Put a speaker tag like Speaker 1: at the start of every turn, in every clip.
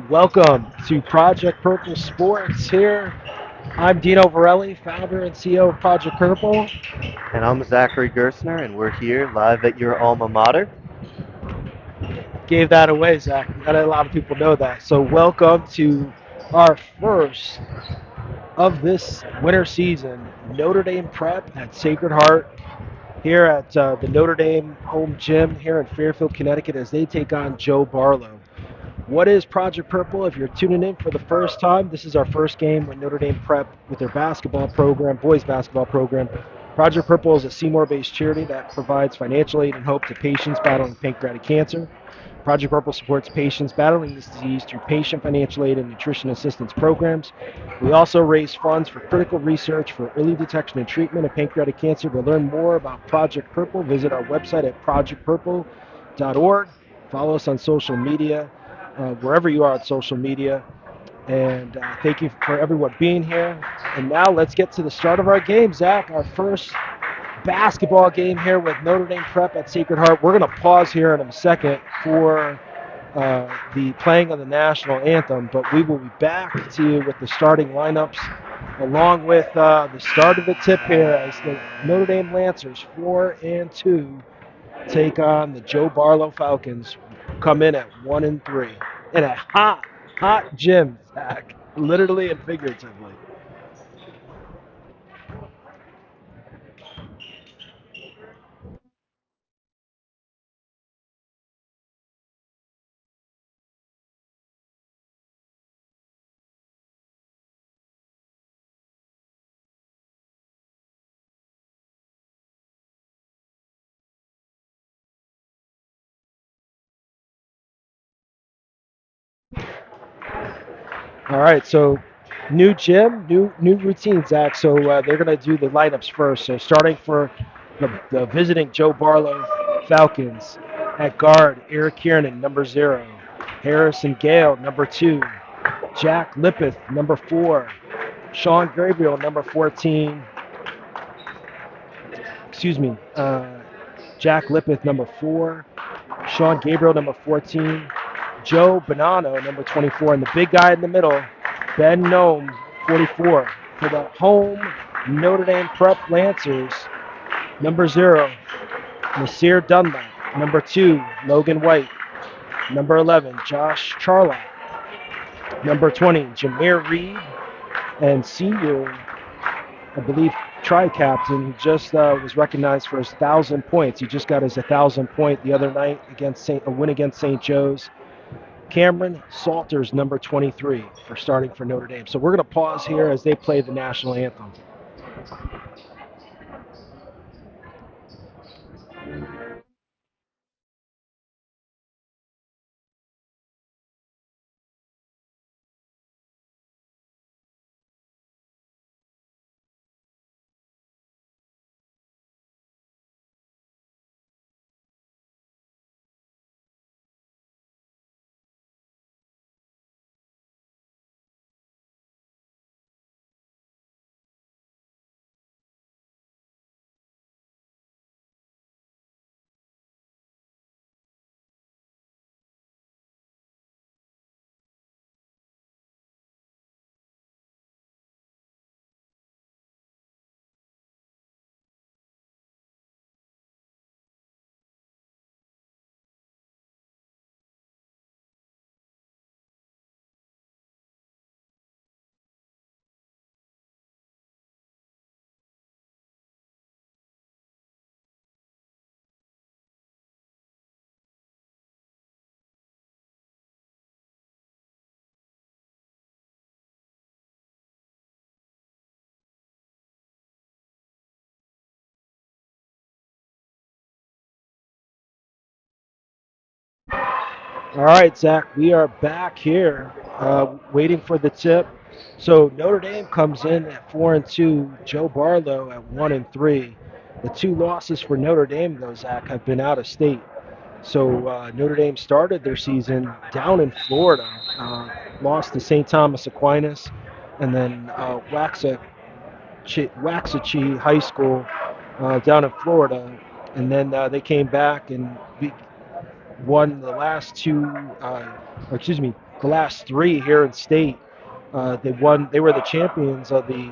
Speaker 1: Welcome to Project Purple Sports here. I'm Dino Varelli, founder and CEO of Project Purple.
Speaker 2: And I'm Zachary Gersner, and we're here live at your alma mater.
Speaker 1: Gave that away, Zach. Not a lot of people know that. So, welcome to our first of this winter season Notre Dame Prep at Sacred Heart here at the Notre Dame home gym here in Fairfield, Connecticut as they take on Joe Barlow. What is Project Purple? If you're tuning in for the first time, this is our first game with Notre Dame Prep with their basketball program, boys basketball program. Project Purple is a Seymour-based charity that provides financial aid and hope to patients battling pancreatic cancer. Project Purple supports patients battling this disease through patient financial aid and nutrition assistance programs. We also raise funds for critical research for early detection and treatment of pancreatic cancer. To learn more about Project Purple, visit our website at projectpurple.org. Follow us on social media, wherever you are on social media. And thank you for everyone being here. And now let's get to the start of our game, Zach. Our first basketball game here with Notre Dame Prep at Sacred Heart. We're going to pause here in a second for the playing of the national anthem, but we will be back to you with the starting lineups along with the start of the tip here as the Notre Dame Lancers 4-2 take on the Joe Barlow Falcons, come in at 1-3 in a hot gym, Zach, literally and figuratively. All right, so new gym, new routine, Zach. So they're gonna do the lineups first. So starting for the visiting Joe Barlow Falcons at guard, Eric Kiernan, number 0, Harrison Gale, number 2, Jack Lippeth, number 4, Sean Gabriel, number 14. Excuse me, Jack Lippeth, number 4, Sean Gabriel, number 14, Joe Bonanno, number 24, and the big guy in the middle, Ben Nome, 44. For the home Notre Dame Prep Lancers, number 0, Nasir Dunlap. Number 2, Logan White. Number 11, Josh Charlotte. Number 20, Jameer Reed. And senior, I believe, tri-captain, who just was recognized for his 1,000 points. He just got his 1,000 point the other night against a win against St. Joe's. Cameron Salters, number 23, for starting for Notre Dame. So we're going to pause here as they play the national anthem. All right, Zach, we are back here waiting for the tip. So Notre Dame comes in at 4-2, Joe Barlow at 1-3. The two losses for Notre Dame, though, Zach, have been out of state. So Notre Dame started their season down in Florida, lost to St. Thomas Aquinas, and then Waxahachie High School down in Florida. And then they came back and won the last two, or excuse me, the last three here in state. They won. They were the champions of the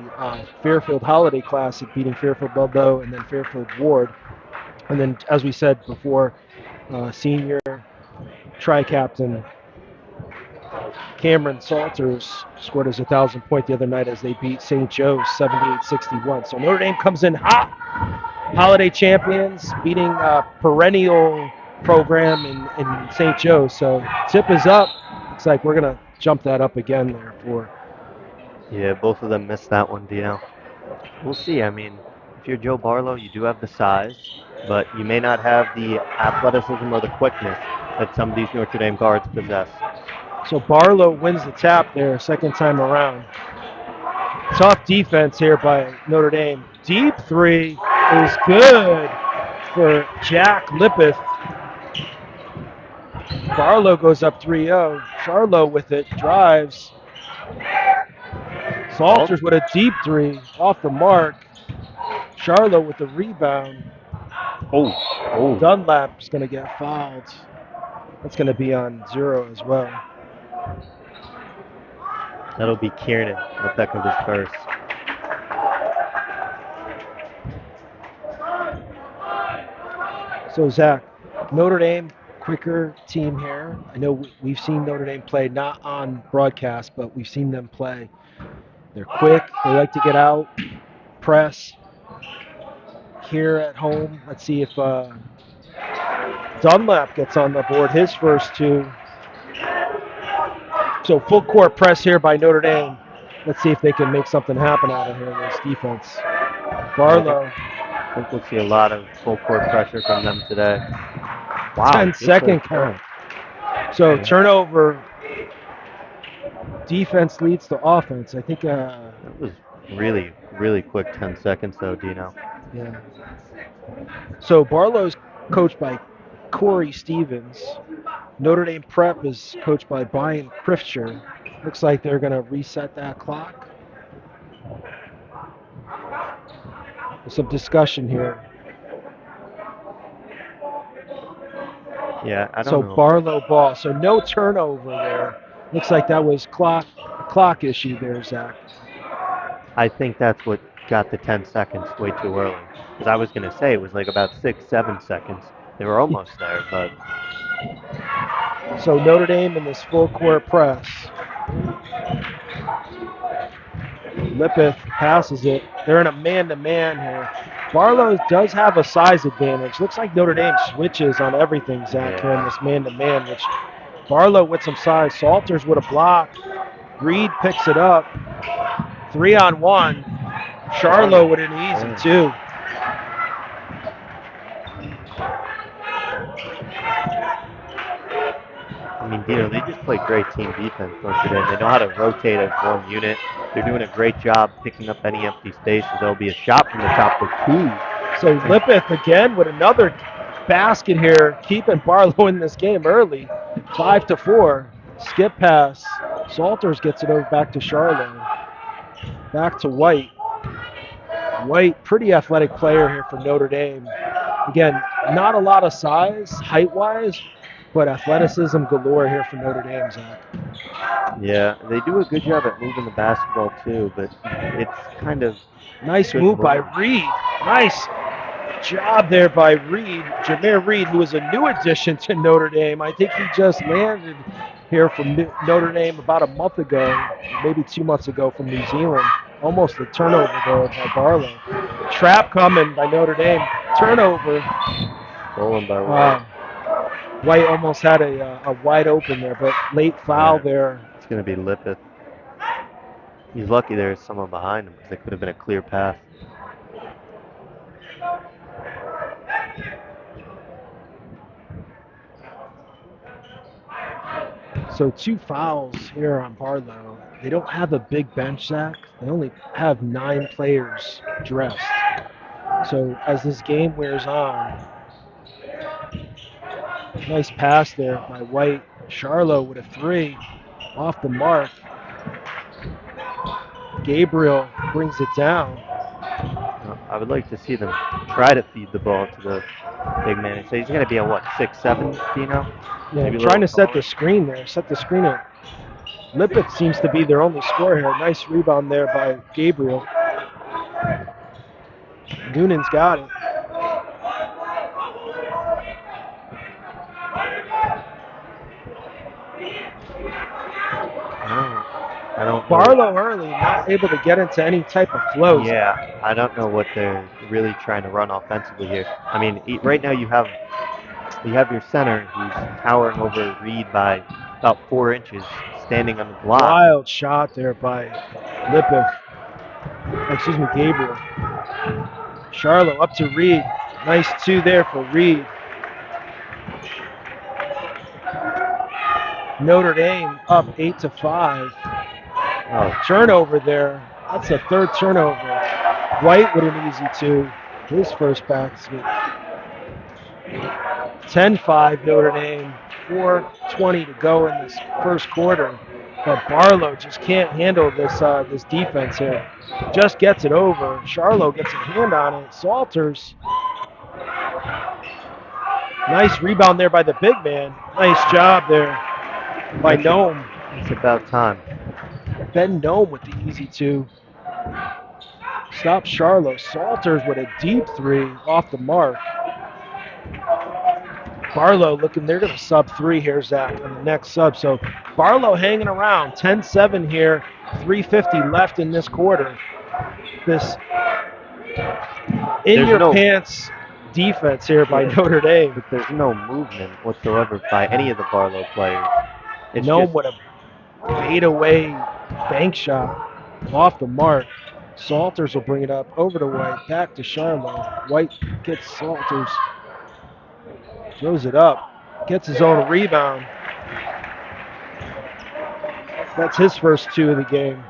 Speaker 1: Fairfield Holiday Classic, beating Fairfield Ludlow and then Fairfield Ward. And then, as we said before, senior tri-captain Cameron Salters scored his 1,000 point the other night as they beat St. Joe's 78-61. So Notre Dame comes in hot, holiday champions, beating a perennial program in St. Joe's. So tip is up. Looks like we're gonna jump that up again there for.
Speaker 2: Yeah, both of them missed that one, Dino. We'll see. I mean, if you're Joe Barlow, you do have the size, but you may not have the athleticism or the quickness that some of these Notre Dame guards possess.
Speaker 1: So Barlow wins the tap there, second time around. Tough defense here by Notre Dame. Deep three is good for Jack Lippeth. Barlow goes up 3-0. Charlo with it, drives. Salters with a deep three off the mark. Charlo with the rebound.
Speaker 2: Oh.
Speaker 1: Dunlap's going to get fouled. That's going to be on 0 as well.
Speaker 2: That'll be Kiernan with that of his first.
Speaker 1: So, Zach, Notre Dame, quicker team here. I know we've seen Notre Dame play, not on broadcast, but we've seen them play. They're quick. They like to get out, press. Here at home, let's see if Dunlap gets on the board, his first two. So full court press here by Notre Dame. Let's see if they can make something happen out of here in this defense. Barlow.
Speaker 2: I think we'll see a lot of full court pressure from them today. Wow.
Speaker 1: 10-second count. So turnover. Defense leads to offense. I think.
Speaker 2: That was really, really quick 10 seconds though, Dino.
Speaker 1: Yeah. So Barlow's coached by Corey Stevens. Notre Dame Prep is coached by Brian Kriftscher. Looks like they're going to reset that clock. There's some discussion here.
Speaker 2: Yeah, I don't know.
Speaker 1: So Barlow ball. So no turnover there. Looks like that was clock issue there, Zach.
Speaker 2: I think that's what got the 10 seconds way too early. Because I was going to say it was like about 6-7 seconds. They were almost there, but.
Speaker 1: So Notre Dame in this full court press. Lippeth passes it. They're in a man-to-man here. Barlow does have a size advantage. Looks like Notre Dame switches on everything, Zach, here in this man-to-man, which Barlow with some size. Salters with a block. Reed picks it up. 3-on-1. Charlo with an easy 2.
Speaker 2: I mean, Dino, they just play great team defense, Notre Dame. They know how to rotate as one unit. They're doing a great job picking up any empty spaces. There'll be a shot from the top for 2.
Speaker 1: So Lippeth again with another basket here, keeping Barlow in this game early. 5-4. Skip pass. Salters gets it over back to Charlo. Back to White. White, pretty athletic player here for Notre Dame. Again, not a lot of size, height-wise, but athleticism galore here for Notre Dame, Zach.
Speaker 2: Yeah, they do a good job at moving the basketball too, but it's kind of
Speaker 1: nice move by Reed. Nice job there by Reed. Jameer Reed, who is a new addition to Notre Dame. I think he just landed here from Notre Dame about a month ago, maybe 2 months ago from New Zealand. Almost a turnover there by Barlow. Trap coming by Notre Dame. Turnover.
Speaker 2: Stolen by White.
Speaker 1: White almost had a wide open there, but late foul there.
Speaker 2: It's going to be Lippeth. He's lucky there's someone behind him because it could have been a clear path.
Speaker 1: So 2 fouls here on Barlow. They don't have a big bench, Zach. They only have 9 players dressed. So as this game wears on, nice pass there by White. Charlo with a 3 off the mark. Gabriel brings it down.
Speaker 2: I would like to see them try to feed the ball to the big man. So he's going to be at what, 6'7", Dino?
Speaker 1: Yeah, trying to set the screen there. Set the screen at Lippett seems to be their only scorer here. Nice rebound there by Gabriel. Noonan's got it.
Speaker 2: I don't know.
Speaker 1: Barlow early, not able to get into any type of flow.
Speaker 2: Yeah, I don't know what they're really trying to run offensively here. I mean, right now you have your center who's towering over Reed by about 4 inches, standing on the block.
Speaker 1: Wild shot there by Lippett. Excuse me, Gabriel. Charlo up to Reed. Nice two there for Reed. Notre Dame up 8-5.
Speaker 2: Oh,
Speaker 1: Turnover there. That's the third turnover. White with an easy two. His first basket. 10-5 Notre Dame. 4:20 to go in this first quarter. But Barlow just can't handle this defense here. Just gets it over. Charlo gets a hand on it. Salters. Nice rebound there by the big man. Nice job there by Nome.
Speaker 2: it's about time.
Speaker 1: Ben Nome with the easy two. Stop Charlo. Salters with a deep three off the mark. Barlow looking, they're going to sub three here, Zach, on the next sub. So Barlow hanging around, 10-7 here, 3:50 left in this quarter. This in-your-pants defense here by Notre Dame.
Speaker 2: But there's no movement whatsoever by any of the Barlow players. It's
Speaker 1: Nome with a fade-away bank shot off the mark. Salters will bring it up over to White, back to Charlo. White gets Salters, throws it up, gets his own rebound. That's his first two of the game.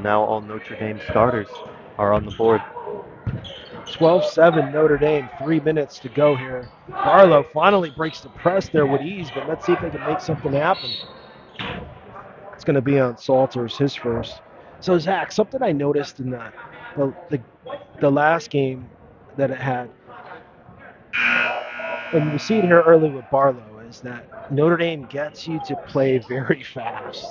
Speaker 2: Now all Notre Dame starters are on the board.
Speaker 1: 12-7 Notre Dame, 3 minutes to go here. Barlow finally breaks the press there with ease, but let's see if they can make something happen. It's going to be on Salters, his first. So Zach, something I noticed in the last game that it had, and we see it here early with Barlow, is that Notre Dame gets you to play very fast,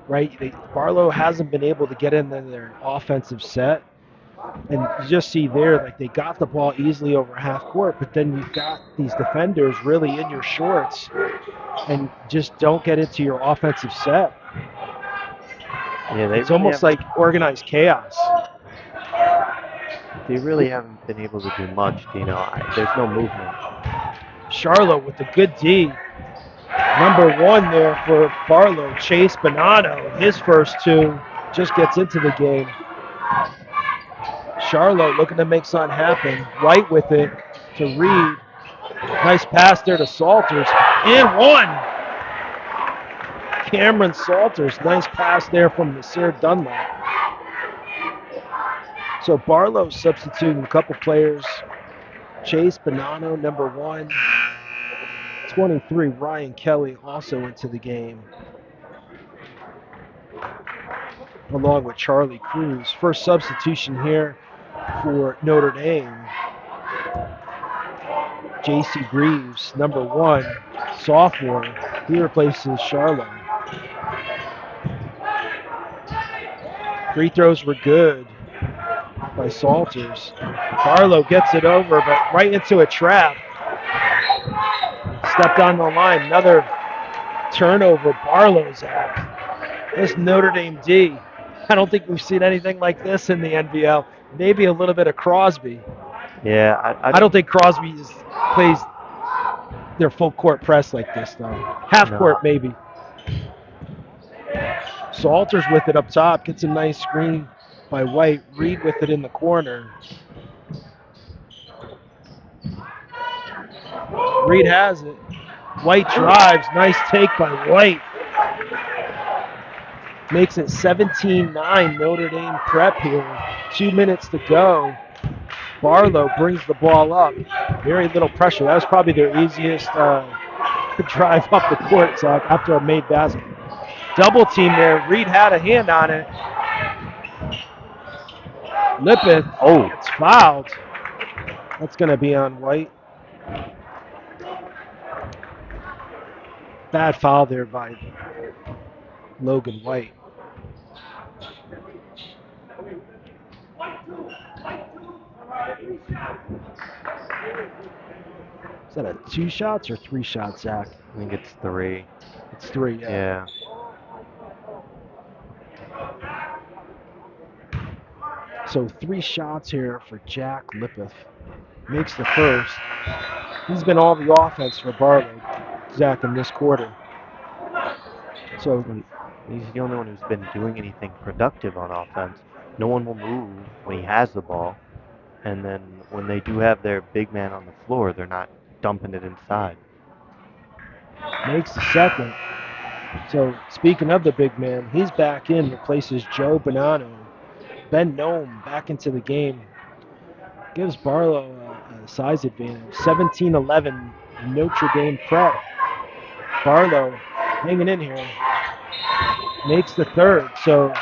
Speaker 1: right? Barlow hasn't been able to get into their offensive set. And you just see there, like they got the ball easily over half court, but then you've got these defenders really in your shorts and just don't get into your offensive set.
Speaker 2: Yeah,
Speaker 1: it's almost like organized chaos.
Speaker 2: They really haven't been able to do much, there's no movement.
Speaker 1: Charlo with the good D. Number one there for Barlow, Chase Bonanno. His first two, just gets into the game. Charlo looking to make something happen. White with it to Reed. Nice pass there to Salters. And one. Cameron Salters. Nice pass there from Nasir Dunlap. So Barlow substituting a couple players. Chase Bonanno, number one. 23, Ryan Kelly also into the game, along with Charlie Cruz. First substitution here for Notre Dame. J.C. Greaves, number one, sophomore. He replaces Charlo. Free throws were good by Salters. Barlow gets it over, but right into a trap. Stepped on the line. Another turnover. Barlow's at. This Notre Dame D. I don't think we've seen anything like this in the NBL. Maybe a little bit of Crosby.
Speaker 2: Yeah,
Speaker 1: I don't think Crosby plays their full court press like this, though. Half court, maybe. Salters with it up top. Gets a nice screen by White. Reed with it in the corner. Reed has it. White drives. Nice take by White. Makes it 17-9 Notre Dame Prep here. 2 minutes to go. Barlow brings the ball up. Very little pressure. That was probably their easiest drive up the court, Zach, after a made basket. Double team there. Reed had a hand on it. Lippett gets fouled. That's going to be on White. Bad foul there by Logan White. Is that a 2 shots or 3 shots, Zach?
Speaker 2: I think it's 3.
Speaker 1: It's 3, yeah.
Speaker 2: Yeah.
Speaker 1: So 3 shots here for Jack Lippeth. Makes the first. He's been all the offense for Barlow, Zach, in this quarter. So
Speaker 2: He's the only one who's been doing anything productive on offense. No one will move when he has the ball, and then when they do have their big man on the floor, they're not dumping it inside.
Speaker 1: makes the second. So speaking of the big man, he's back in, replaces Joe Bonanno. Ben Nome back into the game. Gives Barlow a size advantage. 17-11 Notre Dame Prep. Barlow hanging in here. Makes the third. So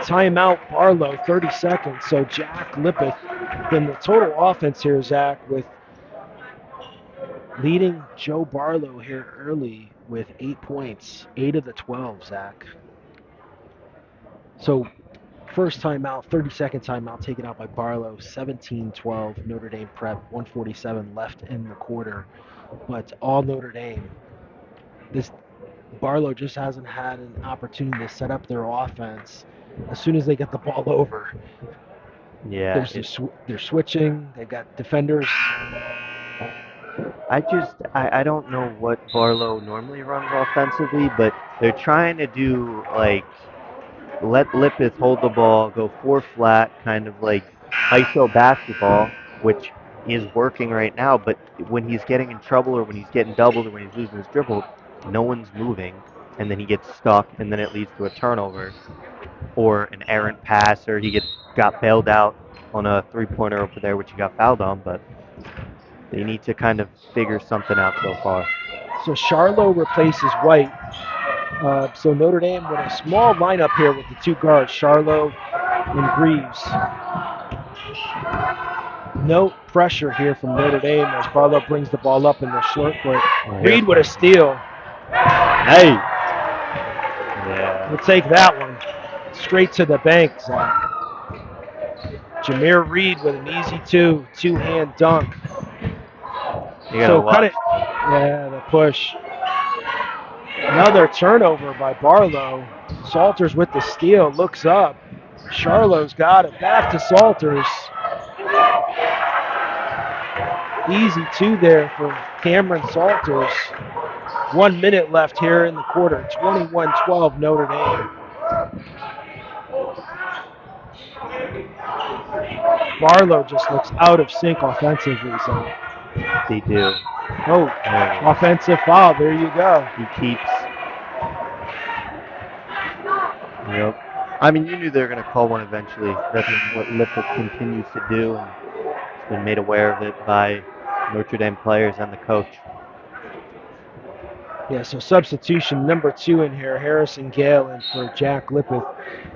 Speaker 1: timeout Barlow, 30 seconds. So Jack Lippeth, then the total offense here, Zach, with leading Joe Barlow here early with 8 points, 8 of the 12, Zach. So first timeout, 30-second timeout taken out by Barlow, 17-12 Notre Dame Prep, 147 left in the quarter. But all Notre Dame. This Barlow just hasn't had an opportunity to set up their offense. As soon as they get the ball over,
Speaker 2: Yeah,
Speaker 1: they're switching. They've got defenders.
Speaker 2: I don't know what Barlow normally runs offensively, but they're trying to do like let Lippeth hold the ball, go 4 flat, kind of like ISO basketball, which is working right now. But when he's getting in trouble, or when he's getting doubled, or when he's losing his dribble, no one's moving, and then he gets stuck, and then it leads to a turnover or an errant pass, or he got bailed out on a 3-pointer over there, which he got fouled on. But they need to kind of figure something out so far.
Speaker 1: So Charlo replaces White. So Notre Dame with a small lineup here with the 2 guards, Charlo and Greaves. No pressure here from Notre Dame as Barlow brings the ball up in the short court. Reed with a steal.
Speaker 2: Hey! Yeah.
Speaker 1: We'll take that one. Straight to the bank, Zach. Jameer Reed with an easy 2-hand dunk. So cut it. Yeah, the push. Another turnover by Barlow. Salters with the steal, looks up. Charlo's got it. Back to Salters. Easy 2 there for Cameron Salters. 1 minute left here in the quarter. 21-12 Notre Dame. Barlow just looks out of sync offensively. So
Speaker 2: They do.
Speaker 1: Oh, offensive foul. There you go.
Speaker 2: He keeps. Yep. I mean, you knew they were going to call one eventually. That's what Lippeth continues to do, and has been made aware of it by Notre Dame players and the coach.
Speaker 1: Yeah, so substitution number 2 in here, Harrison Gale in for Jack Lippeth.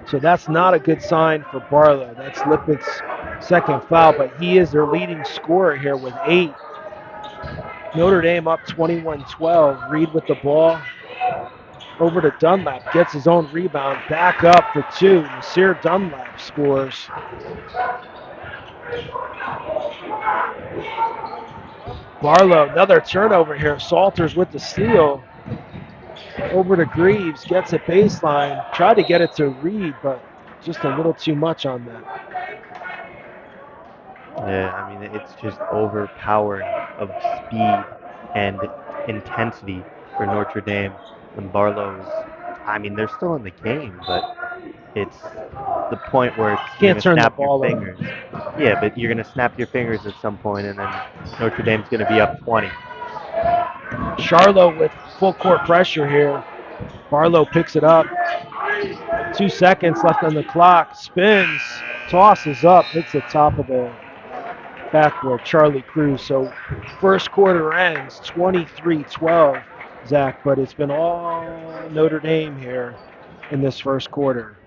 Speaker 1: So that's not a good sign for Barlow. That's Lippeth's second foul, but he is their leading scorer here with 8. Notre Dame up 21-12. Reed with the ball. Over to Dunlap, gets his own rebound, back up for 2. Nasir Dunlap scores. Barlow, another turnover here. Salters with the steal. Over to Greaves, gets it baseline. Tried to get it to Reed, but just a little too much on that.
Speaker 2: Yeah, I mean, it's just overpowering of speed and intensity for Notre Dame. And Barlow's, I mean, they're still in the game, but it's the point where it's
Speaker 1: Can't turn the
Speaker 2: snap
Speaker 1: ball
Speaker 2: your fingers. Yeah, but you're going to snap your fingers at some point, and then Notre Dame's going to be up 20.
Speaker 1: Charlo with full court pressure here. Barlow picks it up. 2 seconds left on the clock. Spins, tosses up, hits the top of the backboard. Charlie Cruz. So first quarter ends 23-12, Zach, but it's been all Notre Dame here in this first quarter.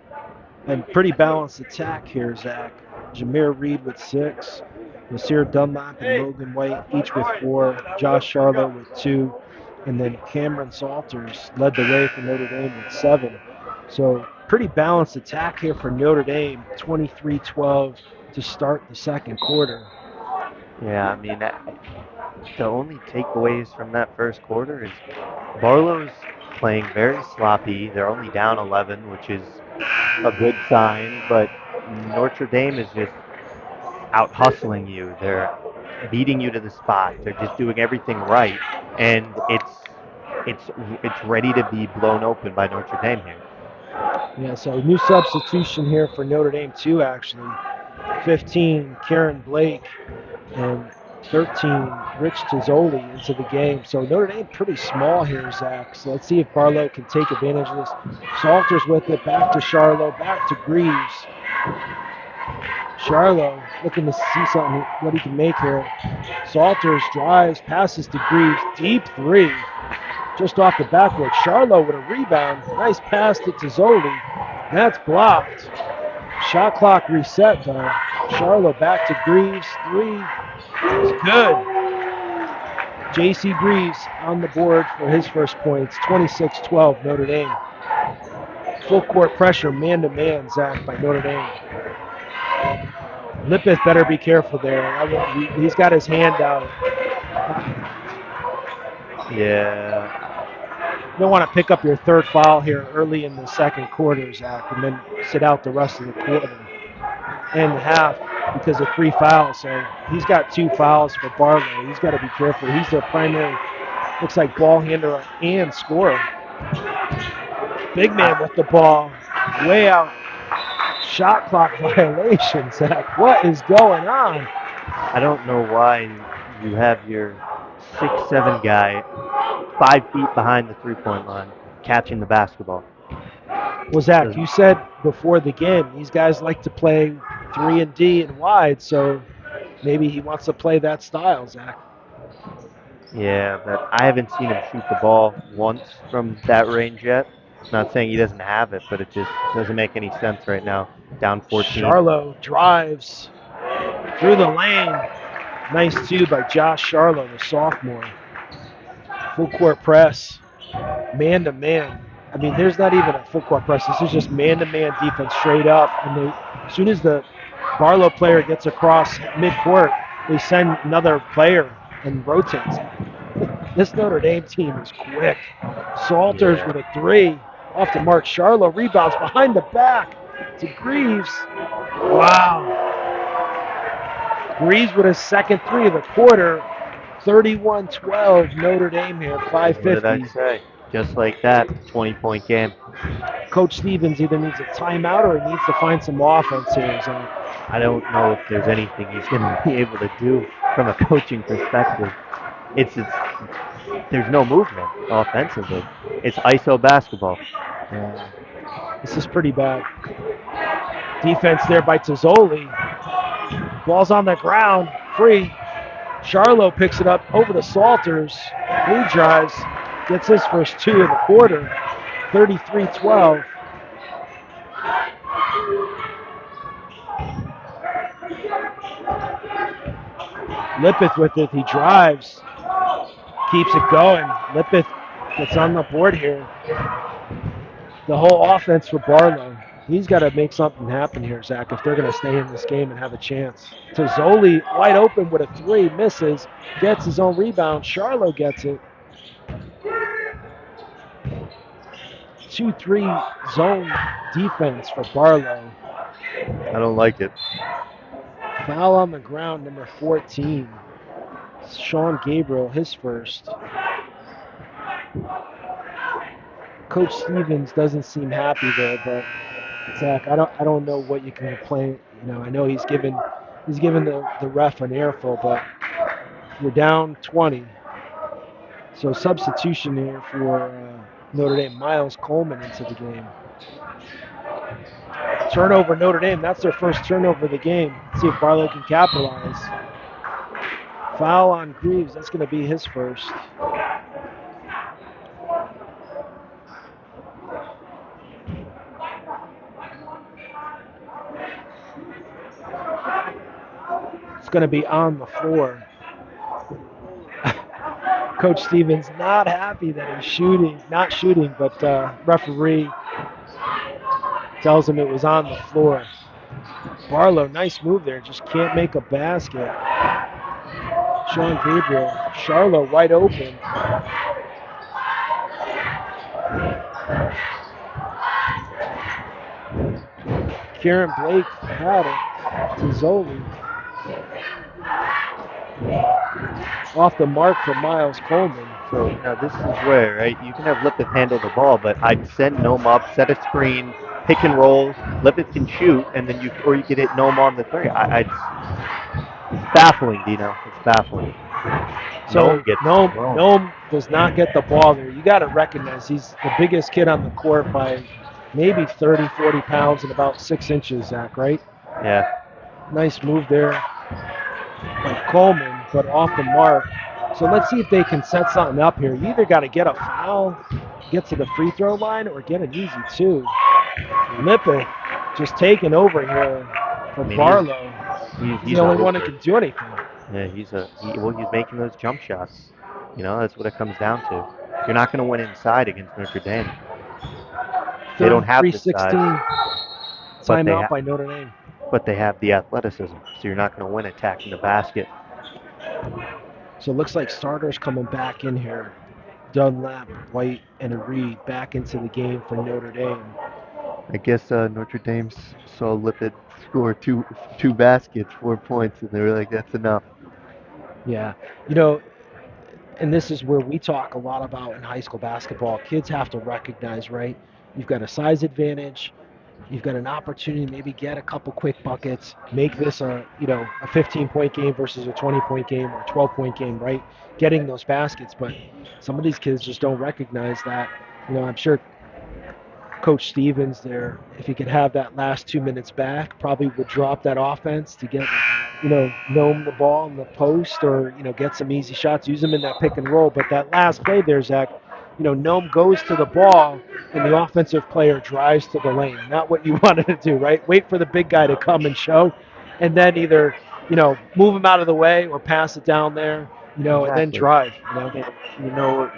Speaker 1: And pretty balanced attack here, Zach. Jameer Reed with 6. Nasir Dunlap and Logan White each with 4. Josh Charlo with 2. and then Cameron Salters led the way for Notre Dame with 7. So pretty balanced attack here for Notre Dame, 23-12 to start the second quarter.
Speaker 2: Yeah, I mean, the only takeaways from that first quarter is Barlow's playing very sloppy. They're only down 11, which is a good sign, but Notre Dame is just out hustling you. They're beating you to the spot. They're just doing everything right, and it's it's ready to be blown open by Notre Dame here.
Speaker 1: Yeah, so new substitution here for Notre Dame too, actually. 15, Karen Blake, and 13, Rich Tizzoli into the game. So Notre Dame pretty small here, Zach. So let's see if Barlow can take advantage of this. Salters with it, back to Charlo, back to Greaves. Charlo looking to see something, what he can make here. Salters drives, passes to Greaves, deep three, just off the backboard. Charlo with a rebound, nice pass to Tizzoli. That's blocked. Shot clock reset though. Charlo back to Greaves, three, it's good. J.C. Greaves on the board for his first points, 26-12 Notre Dame. Full court pressure, man-to-man, Zach, by Notre Dame. Lippeth better be careful there. He's got his hand out.
Speaker 2: Yeah,
Speaker 1: You don't want to pick up your third foul here early in the second quarter, Zach, and then sit out the rest of the quarter and the half because of 3 fouls. So he's got 2 fouls for Barlow. He's got to be careful. He's their primary, looks like, ball handler and scorer. Big man with the ball, way out. Shot clock violation, Zach. What is going on?
Speaker 2: I don't know why you have your 6'7" guy 5 feet behind the 3-point line catching the basketball.
Speaker 1: Well, Zach, you said before the game these guys like to play 3 and D and wide, so maybe he wants to play that style, Zach.
Speaker 2: Yeah, but I haven't seen him shoot the ball once from that range yet. Not saying he doesn't have it, but it just doesn't make any sense right now. Down 14.
Speaker 1: Charlo drives through the lane. Nice two by Josh Charlo, the sophomore. Full court press, man to man. I mean, there's not even a full court press. This is just man to man defense straight up. And as soon as the Barlow player gets across midcourt, they send another player and rotates. This Notre Dame team is quick. Salters
Speaker 2: Yeah.
Speaker 1: with a 3 off the mark. Charlo rebounds behind the back to Greaves. Wow. Greaves with his second 3 of the quarter. 31-12 Notre Dame here,
Speaker 2: What did I
Speaker 1: 5:50.
Speaker 2: say? Just like that, 20-point game.
Speaker 1: Coach Stevens either needs a timeout or he needs to find some offense here. So
Speaker 2: I don't know if there's anything he's going to be able to do from a coaching perspective. There's no movement offensively. It's ISO basketball.
Speaker 1: this is pretty bad. Defense there by Tizzoli. Ball's on the ground, free. Charlo picks it up over to Salters. He drives, gets his first 2 of the quarter. 33-12. Lippeth with it. He drives, keeps it going. Lippeth gets on the board here. The whole offense for Barlow. He's got to make something happen here, Zach, if they're going to stay in this game and have a chance. Tizzoli wide open with a 3, misses, gets his own rebound. Charlo gets it. 2-3 zone defense for Barlow.
Speaker 2: I don't like it.
Speaker 1: Foul on the ground, number 14. Sean Gabriel, his first. Coach Stevens doesn't seem happy there, but Zach, I don't know what you can complain. You know, I know he's given the ref an earful, but we're down 20. So substitution here for Notre Dame. Miles Coleman into the game. Turnover Notre Dame. That's their first turnover of the game. Let's see if Barlow can capitalize. Foul on Greaves. That's going to be his first. It's going to be on the floor. Coach Stevens not happy that he's shooting, not shooting, but referee tells him it was on the floor. Barlow, nice move there, just can't make a basket. Sean Gabriel, Charlo wide open. Kieran Blake had it to Zoli. Off the mark for Miles Coleman.
Speaker 2: So now this is where, right, you can have Lippitt handle the ball, but I'd send Nome up, set a screen, pick and roll. Lippitt can shoot, and then you could hit Nome on the three. It's baffling, Dino. It's baffling. Nome
Speaker 1: So
Speaker 2: gets thrown.
Speaker 1: Nome does not get the ball there. You got to recognize he's the biggest kid on the court by maybe 30, 40 pounds and about 6 inches, Zach, right?
Speaker 2: Yeah.
Speaker 1: Nice move there by Coleman, but off the mark. So let's see if they can set something up here. You either got to get a foul, get to the free throw line, or get an easy two. Lippitt just taking over here for Barlow. He's the only one that can do anything.
Speaker 2: Yeah, well, he's making those jump shots. That's what it comes down to. You're not going to win inside against Notre Dame. They don't have the size,
Speaker 1: 33-16
Speaker 2: but
Speaker 1: timeout by Notre Dame.
Speaker 2: but they have the athleticism. So you're not going to win attacking the basket.
Speaker 1: So it looks like starters coming back in here. Dunlap, White, and Reed back into the game for Notre Dame.
Speaker 2: I guess Notre Dame saw Lippitt score two baskets, 4 points, and they were like, "That's enough."
Speaker 1: Yeah, and this is where we talk a lot about in high school basketball. Kids have to recognize, right? You've got a size advantage. You've got an opportunity to maybe get a couple quick buckets, make this a 15-point game versus a 20-point game or a 12-point game, right? Getting those baskets, but some of these kids just don't recognize that. I'm sure Coach Stevens there, if he could have that last 2 minutes back, probably would drop that offense to get, Nome the ball in the post or, get some easy shots, use them in that pick and roll. But that last play there, Zach, Nome goes to the ball and the offensive player drives to the lane. Not what you wanted to do, right? Wait for the big guy to come and show and then either, move him out of the way or pass it down there, and then drive.
Speaker 2: What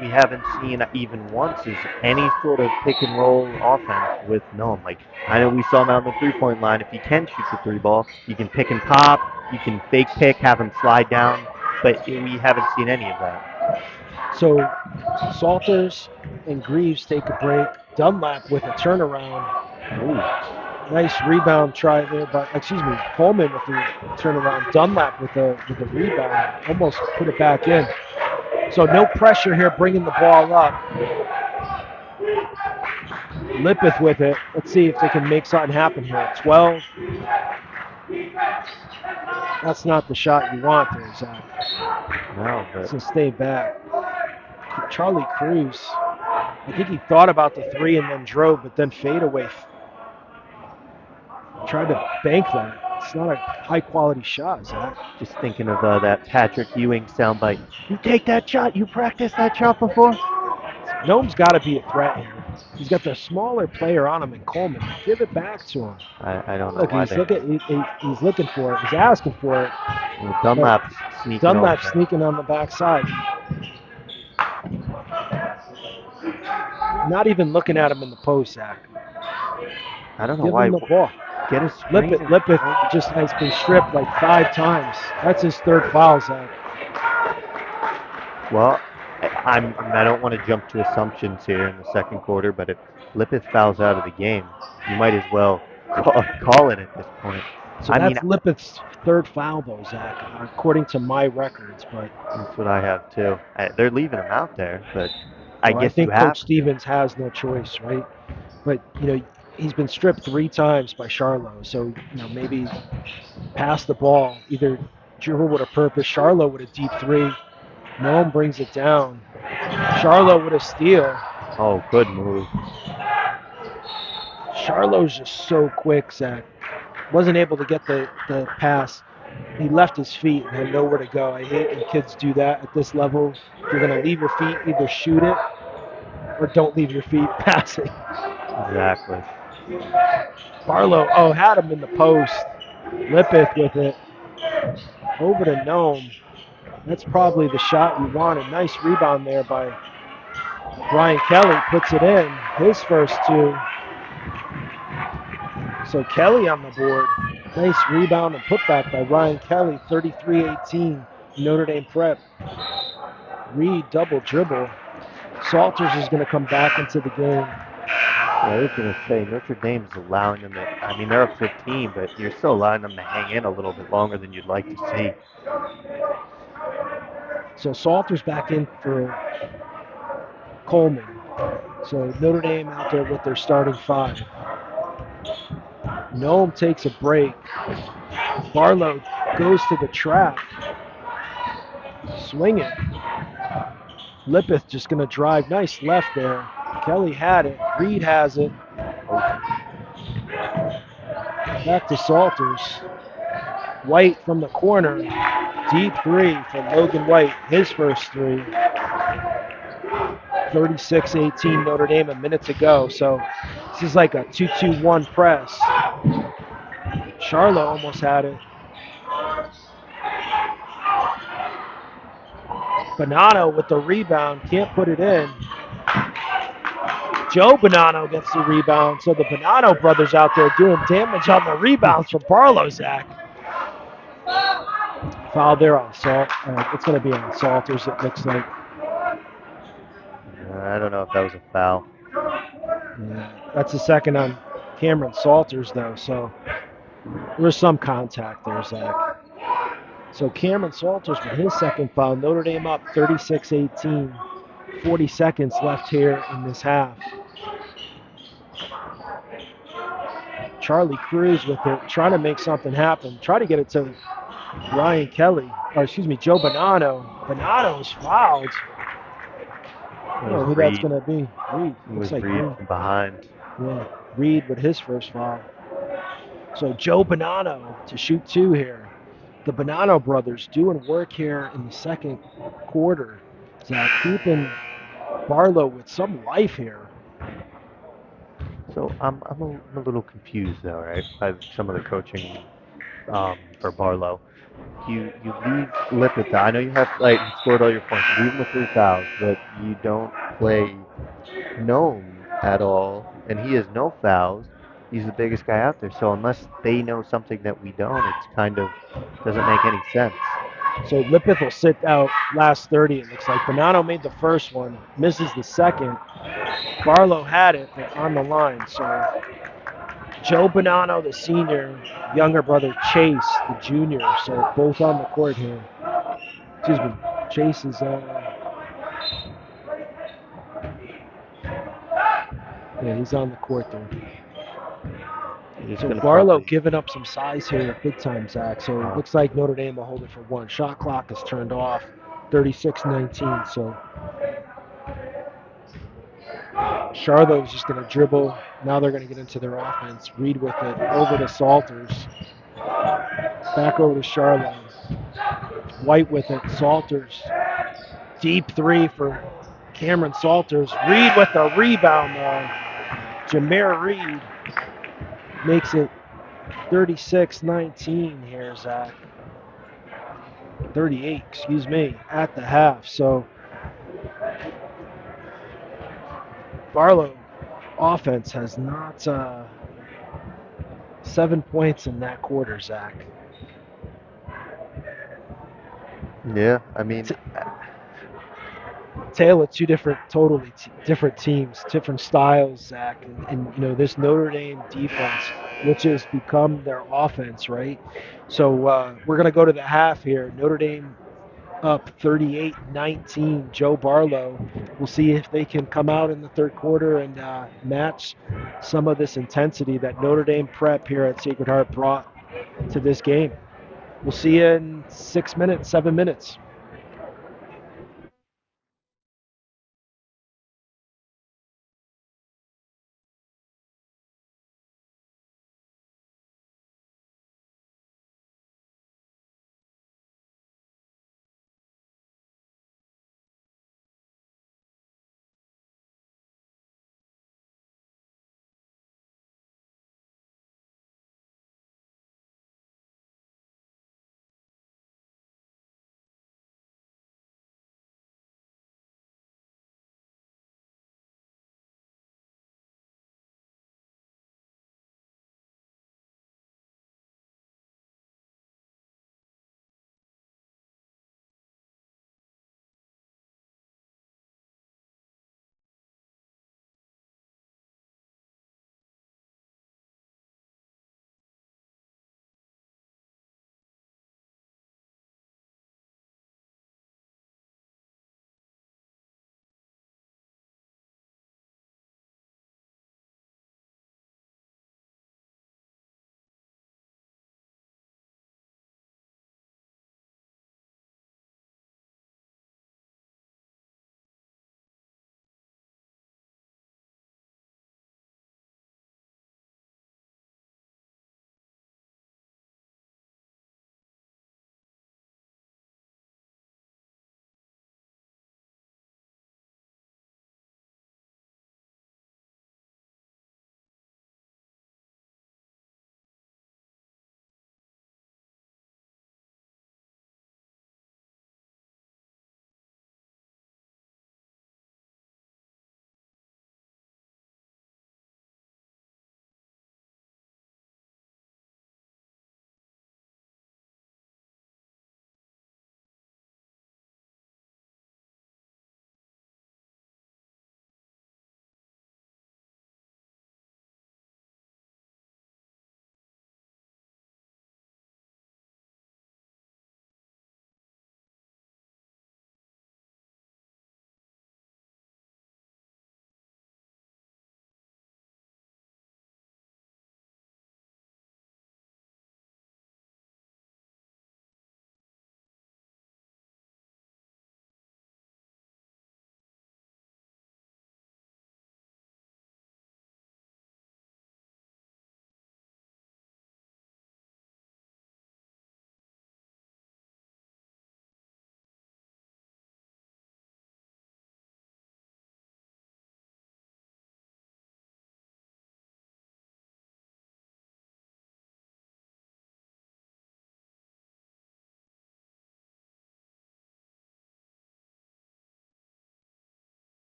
Speaker 2: we haven't seen even once is any sort of pick and roll offense with Nome. Like, I know we saw him out on the 3-point line. If he can shoot the three ball, you can pick and pop, you can fake pick, have him slide down, but we haven't seen any of that.
Speaker 1: So Salters and Greaves take a break. Dunlap with a turnaround. Ooh. Nice rebound try there, but Coleman with the turnaround. Dunlap with the rebound, almost put it back in. So no pressure here, bringing the ball up. Lippitt with it. Let's see if they can make something happen here. 12. That's not the shot you want there, Zach.
Speaker 2: No, but
Speaker 1: so stay back. Charlie Cruz, I think he thought about the three and then drove, but then fade away. Tried to bank that. It's not a high-quality shot, Zach.
Speaker 2: Just thinking of that Patrick Ewing soundbite. You take that shot. You practiced that shot before?
Speaker 1: Nome's got to be a threat here. He's got the smaller player on him in Coleman. Give it back to him.
Speaker 2: I don't know.
Speaker 1: Look, he's looking for it. He's asking for it.
Speaker 2: Well, Dunlap's
Speaker 1: sneaking on the backside. Not even looking at him in the post, Zach.
Speaker 2: I don't know
Speaker 1: Give
Speaker 2: why.
Speaker 1: him the ball.
Speaker 2: Get a screen.
Speaker 1: Lippitt just has been stripped like 5 times. That's his 3rd foul, Zach.
Speaker 2: Well, I don't want to jump to assumptions here in the second quarter, but if Lippitt fouls out of the game, you might as well call it at this point.
Speaker 1: So that's Lippitt's 3rd foul, though, Zach, according to my records. But
Speaker 2: that's what I have too. They're leaving him out there, but
Speaker 1: I think Coach Stevens has no choice, right? But he's been stripped 3 times by Charlo, so maybe pass the ball, either dribble with a purpose, Charlo with a deep 3. Nome brings it down. Charlo with a steal.
Speaker 2: Oh, good move.
Speaker 1: Charlo's just so quick, Zach. Wasn't able to get the pass. He left his feet and had nowhere to go. I hate when kids do that at this level. If you're going to leave your feet, either shoot it or don't leave your feet, pass it.
Speaker 2: Exactly.
Speaker 1: Barlow, had him in the post. Lippitt with it. Over to Nome. That's probably the shot you wanted. Nice rebound there by Ryan Kelly. Puts it in. His first two. So Kelly on the board. Nice rebound and putback by Ryan Kelly. 33-18. Notre Dame Prep. Reed double dribble. Salters is going to come back into the game.
Speaker 2: Yeah, I was going to say Notre Dame's allowing them to. I mean, they're up 15, but you're still allowing them to hang in a little bit longer than you'd like to see.
Speaker 1: So Salters back in for Coleman. So Notre Dame out there with their starting five. Noam takes a break. Barlow goes to the trap. Swing it. Lippeth just going to drive. Nice left there. Kelly had it. Reed has it. Back to Salters. White from the corner. Deep three for Logan White. His first three. 36-18 Notre Dame, a minute to go. So this is like a 2-2-1 press. Charlo almost had it. Bonanno with the rebound. Can't put it in. Joe Bonanno gets the rebound. So the Bonanno brothers out there doing damage on the rebounds for Barlow, Zach. Foul there on Salt. It's going to be on Salters, it looks like.
Speaker 2: I don't know if that was a foul.
Speaker 1: Yeah, that's the second on Cameron Salters, though. So there was some contact there, Zach. So Cameron Salters with his second foul. Notre Dame up 36-18. 40 seconds left here in this half. Charlie Cruz with it, trying to make something happen. Try to get it to Ryan Kelly, or excuse me, Joe Bonanno. Bonanno's fouled. I don't know who that's going to be. Reed. Looks like
Speaker 2: Reed
Speaker 1: Reed.
Speaker 2: from behind.
Speaker 1: Yeah, Reed with his first foul. So Joe Bonanno to shoot two here. The Bonanno brothers doing work here in the second quarter. Zach, keeping Barlow with some life here.
Speaker 2: So I'm a little confused though, right, by some of the coaching for Barlow. You leave Lippett. I know you have like he scored all your points. You leave him with 3 fouls, but you don't play Gnome at all, and he has no fouls. He's the biggest guy out there. So unless they know something that we don't, it's kind of doesn't make any sense.
Speaker 1: So Lippeth will sit out last 30, it looks like. Bonanno made the first one, misses the second. Barlow had it, but on the line. So Joe Bonanno, the senior, younger brother Chase, the junior. So both on the court here. Excuse me. Chase is, yeah, he's on the court there. So Barlow giving up some size here big time, Zach. So it looks like Notre Dame will hold it for one. Shot clock is turned off, 36-19. So Charlo's just going to dribble. Now they're going to get into their offense. Reed with it over to Salters. Back over to Charlo. White with it. Salters. Deep three for Cameron Salters. Reed with a rebound, though. Jameer Reed makes it 36-19 here, Zach. 38, excuse me, at the half. So Barlow offense has not 7 points in that quarter, Zach.
Speaker 2: Yeah, I mean,
Speaker 1: Tale of two totally different teams, different styles, Zach, and you know this Notre Dame defense, which has become their offense, right? So we're gonna go to the half here. Notre Dame up 38-19. Joe Barlow. We'll see if they can come out in the third quarter and match some of this intensity that Notre Dame Prep here at Sacred Heart brought to this game. We'll see you in 6 minutes, 7 minutes.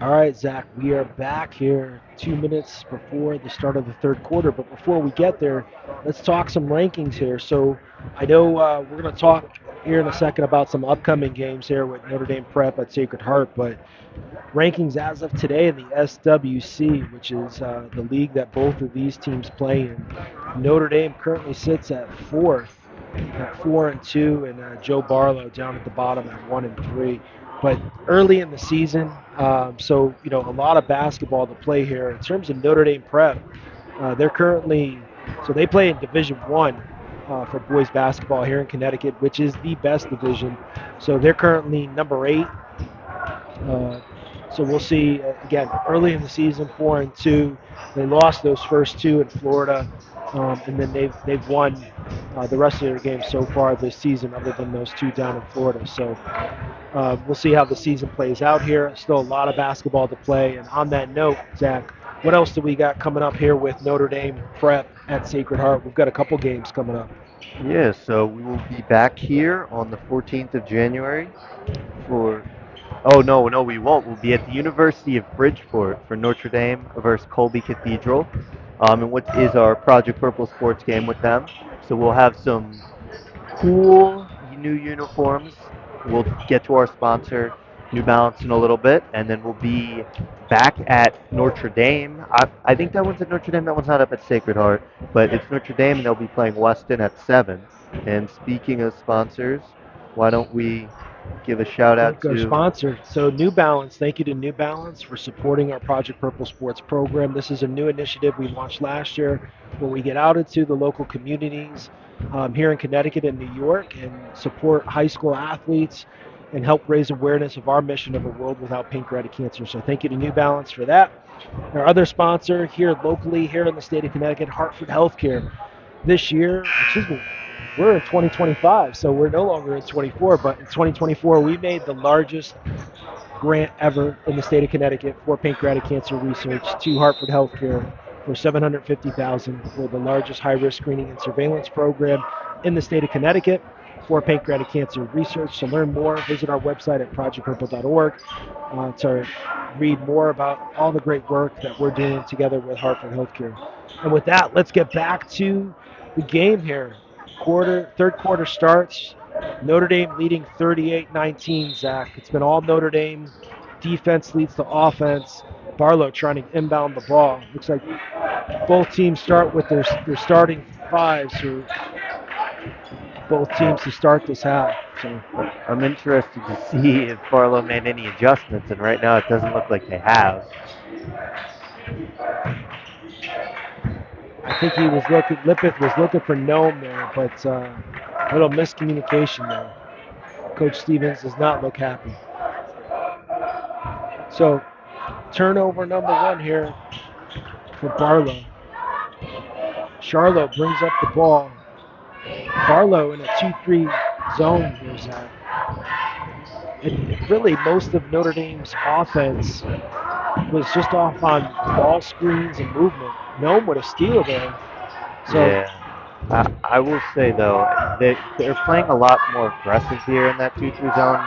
Speaker 1: All right, Zach, we are back here 2 minutes before the start of the third quarter. But before we get there, let's talk some rankings here. So I know we're going to talk here in a second about some upcoming games here with Notre Dame Prep at Sacred Heart. But rankings as of today in the SWC, which is the league that both of these teams play in, Notre Dame currently sits at fourth at 4-2, and Joe Barlow down at the bottom at 1-3. But early in the season, so a lot of basketball to play here. In terms of Notre Dame Prep, they're currently they play in Division One for boys basketball here in Connecticut, which is the best division. So they're currently number 8. So we'll see again early in the season, 4-2. They lost those first 2 in Florida, and then they've won the rest of their games so far this season, other than those 2 down in Florida. So we'll see how the season plays out here. Still a lot of basketball to play. And on that note, Zach, what else do we got coming up here with Notre Dame Prep at Sacred Heart? We've got a couple games coming up.
Speaker 2: Yeah, so we will be back here on the 14th of January for. Oh, no, no, we won't. We'll be at the University of Bridgeport for Notre Dame versus Colby Cathedral, and what is our Project Purple sports game with them. So we'll have some cool new uniforms. We'll get to our sponsor, New Balance, in a little bit, and then we'll be back at Notre Dame. I think that one's at Notre Dame. That one's not up at Sacred Heart, but it's Notre Dame, and they'll be playing Weston at 7. And speaking of sponsors, why don't we give a shout out
Speaker 1: Thank our
Speaker 2: to.
Speaker 1: sponsor. So New Balance, thank you to New Balance for supporting our Project Purple Sports program. This is a new initiative we launched last year where we get out into the local communities here in Connecticut and New York and support high school athletes and help raise awareness of our mission of a world without pancreatic cancer. So thank you to New Balance for that. Our other sponsor here locally, here in the state of Connecticut, Hartford Healthcare. This year, we're in 2025, so we're no longer in 24, but in 2024, we made the largest grant ever in the state of Connecticut for pancreatic cancer research to Hartford Healthcare for $750,000 for the largest high-risk screening and surveillance program in the state of Connecticut for pancreatic cancer research. To learn more, visit our website at projectpurple.org to read more about all the great work that we're doing together with Hartford Healthcare. And with that, let's get back to the game here. Third quarter starts. Notre Dame leading 38-19, Zach. It's been all Notre Dame. Defense leads to offense. Barlow trying to inbound the ball. Looks like both teams start with their starting fives for both teams to start this half. So
Speaker 2: I'm interested to see if Barlow made any adjustments, and right now it doesn't look like they have.
Speaker 1: I think Lippeth was looking for Nome there, but a little miscommunication there. Coach Stevens does not look happy. So turnover number 1 here for Barlow. Charlo brings up the ball. Barlow in a 2-3 zone here, Zach. And really most of Notre Dame's offense was just off on ball screens and movement. Nome with a steal there. So
Speaker 2: Yeah. I will say, though, they're playing a lot more aggressive here in that 2-3 zone.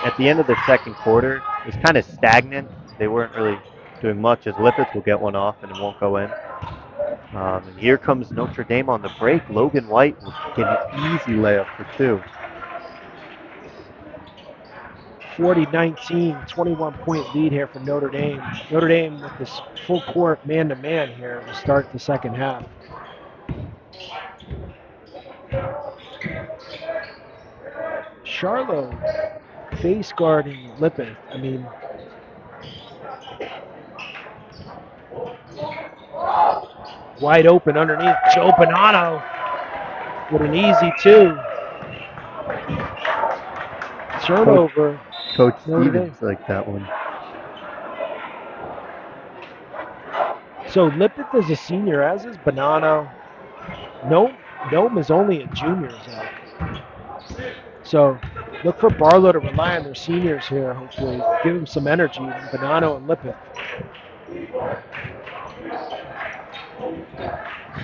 Speaker 2: At the end of the second quarter, it was kind of stagnant. They weren't really doing much, as Lippert will get one off and it won't go in. And here comes Notre Dame on the break. Logan White will get an easy layup for 2.
Speaker 1: 40-19, 21-point lead here for Notre Dame. Notre Dame with this full court man-to-man here to start the second half. Charlo face guarding Lippeth. I mean, wide open underneath. Joe Bonanno with an easy 2. Turnover.
Speaker 2: Coach Stevens like that one.
Speaker 1: So Lippeth is a senior, as is Bonanno. Nome is only a junior, Zach. So look for Barlow to rely on their seniors here, hopefully. Give them some energy, Bonanno and Lippeth.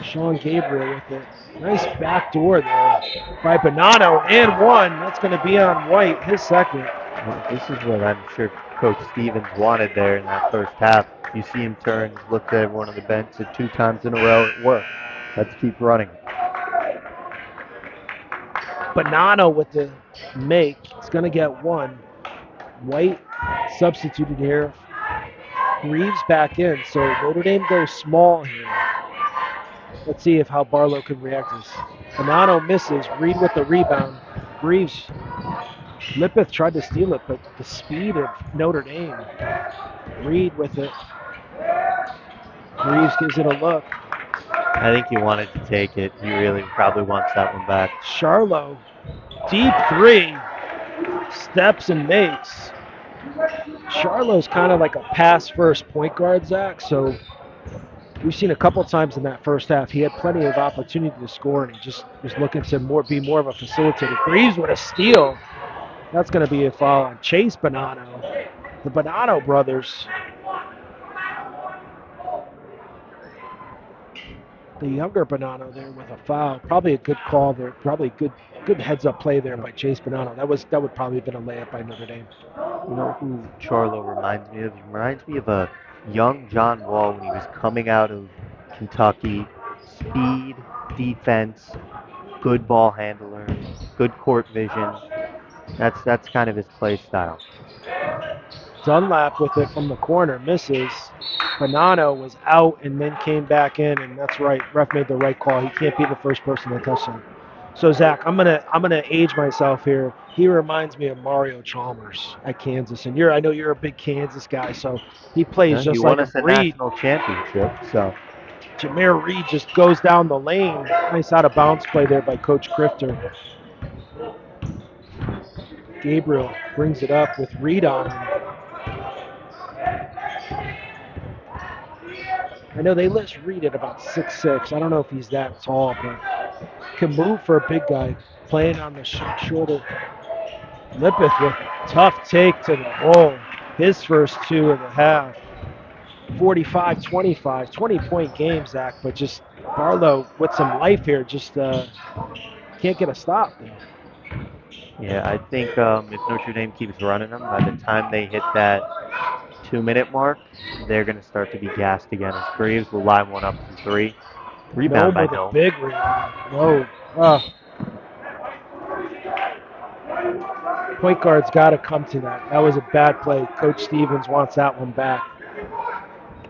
Speaker 1: Sean Gabriel with it. Nice back door there by Bonanno, and one. That's going to be on White, his second.
Speaker 2: Well, this is what I'm sure Coach Stevens wanted there in that first half. You see him turn, looked at everyone on the bench, said 2 times in a row it worked. Let's keep running.
Speaker 1: Bonanno with the make. He's going to get one. White substituted here. Reeves back in, so Notre Dame goes small here. Let's see how Barlow can react to this. Bonanno misses. Reed with the rebound. Reeves. Lipeth tried to steal it, but the speed of Notre Dame. Reed with it. Reeves gives it a look.
Speaker 2: I think he wanted to take it. He really probably wants that one back.
Speaker 1: Charlo, deep three, steps and makes. Charlo's kind of like a pass-first point guard, Zach, so we've seen a couple times in that first half. He had plenty of opportunity to score, and he just was looking to be more of a facilitator. Reeves with a steal. That's going to be a foul on Chase Bonanno. The Bonanno brothers. The younger Bonanno there with a foul. Probably a good call there. Probably good heads-up play there by Chase Bonanno. That would probably have been a layup by Notre Dame.
Speaker 2: You know who Charlo reminds me of? He reminds me of a young John Wall when he was coming out of Kentucky. Speed, defense, good ball handler, good court vision. That's kind of his play style.
Speaker 1: Dunlap with it from the corner, misses. Bonanno was out and then came back in, and that's right. Ref made the right call. He can't be the first person to touch him. So Zach, I'm gonna age myself here. He reminds me of Mario Chalmers at Kansas, and I know you're a big Kansas guy, so he plays just
Speaker 2: He
Speaker 1: like
Speaker 2: won us a
Speaker 1: Reed.
Speaker 2: national championship, so
Speaker 1: Jameer Reed just goes down the lane. Nice out of bounds play there by Coach Crifter. Gabriel brings it up with Reed on him. I know they list Reed at about 6'6". I don't know if he's that tall, but can move for a big guy. Playing on the shorter. Lipeth with a tough take to the hole. His first two of the half. 45-25, 20-point game, Zach, but just Barlow with some life here, just can't get a stop there.
Speaker 2: yeah, I think if Notre Dame keeps running them, by the time they hit that 2-minute mark, they're going to start to be gassed again. As Graves will line one up from three. Rebound by
Speaker 1: with
Speaker 2: Noam.
Speaker 1: a big rebound. Point guard's got to come to that. That was a bad play. Coach Stevens wants that one back.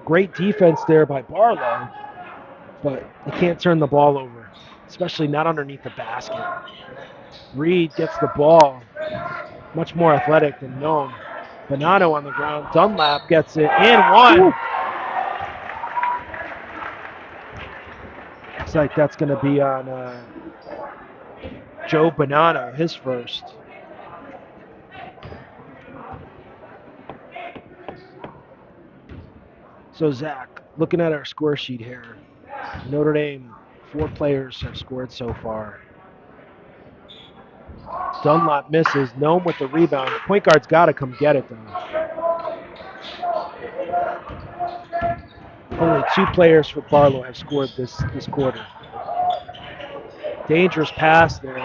Speaker 1: Great defense there by Barlow, but you can't turn the ball over, especially not underneath the basket. Reed gets the ball, much more athletic than Noam. Bonanno on the ground. Dunlap gets it, and one. Woo. Looks like that's going to be on Joe Bonanno, his first. So Zach, looking at our score sheet here, Notre Dame, 4 players have scored so far. Dunlap misses. Noam with the rebound. Point guard's got to come get it, though. Only 2 players for Barlow have scored this quarter. Dangerous pass there.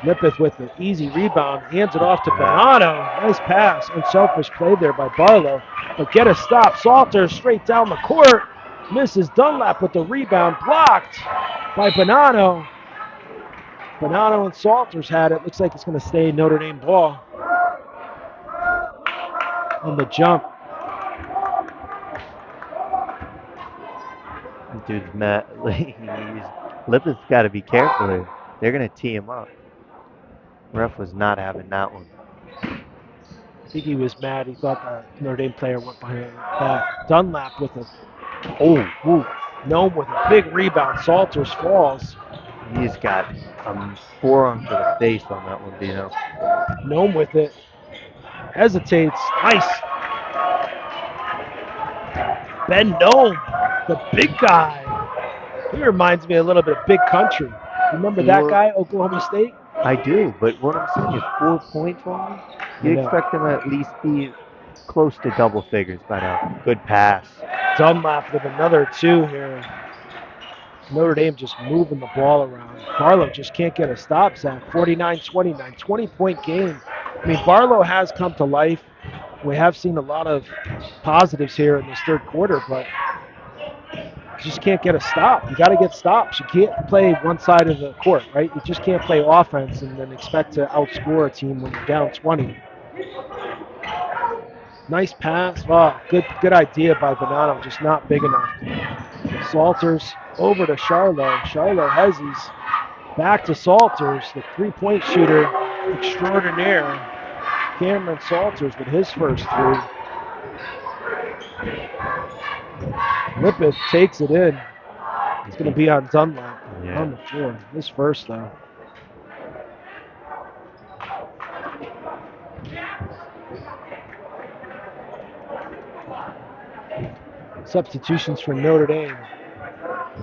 Speaker 1: Lipeth with the easy rebound. Hands it off to Bonanno. Nice pass. Unselfish play there by Barlow. But get a stop. Salters straight down the court. Misses Dunlap with the rebound. Blocked by Bonanno. Bonanno and Salters had it. Looks like it's going to stay Notre Dame ball. On the jump.
Speaker 2: Dude's mad. Lippett's got to be careful here. They're going to tee him up. Ref was not having that one.
Speaker 1: I think he was mad. He thought the Notre Dame player went behind that. Dunlap with a Noam with a big rebound. Salters falls.
Speaker 2: He's got a forearm to the face on that one, Dino.
Speaker 1: Noam with it. Hesitates. Nice. Ben Noam, the big guy. He reminds me a little bit of Big Country. Remember that guy, Oklahoma State?
Speaker 2: I do, but what I'm saying is 4 points only. You expect him to at least be close to double figures by now. Good pass.
Speaker 1: Dunlap with another 2 here. Notre Dame just moving the ball around. Barlow just can't get a stop, Zach. 49-29, 20-point game. I mean, Barlow has come to life. We have seen a lot of positives here in this third quarter, but just can't get a stop. You got to get stops. You can't play one side of the court, right? You just can't play offense and then expect to outscore a team when you're down 20. Nice pass. Oh, good idea by Bonanno, just not big enough. Salters over to Charlo. Charlo has his back to Salters, the three-point shooter extraordinaire. Cameron Salters with his first 3. Lippeth takes it in. It's going to be on Dunlap on the floor. His first, though. Substitutions for Notre Dame.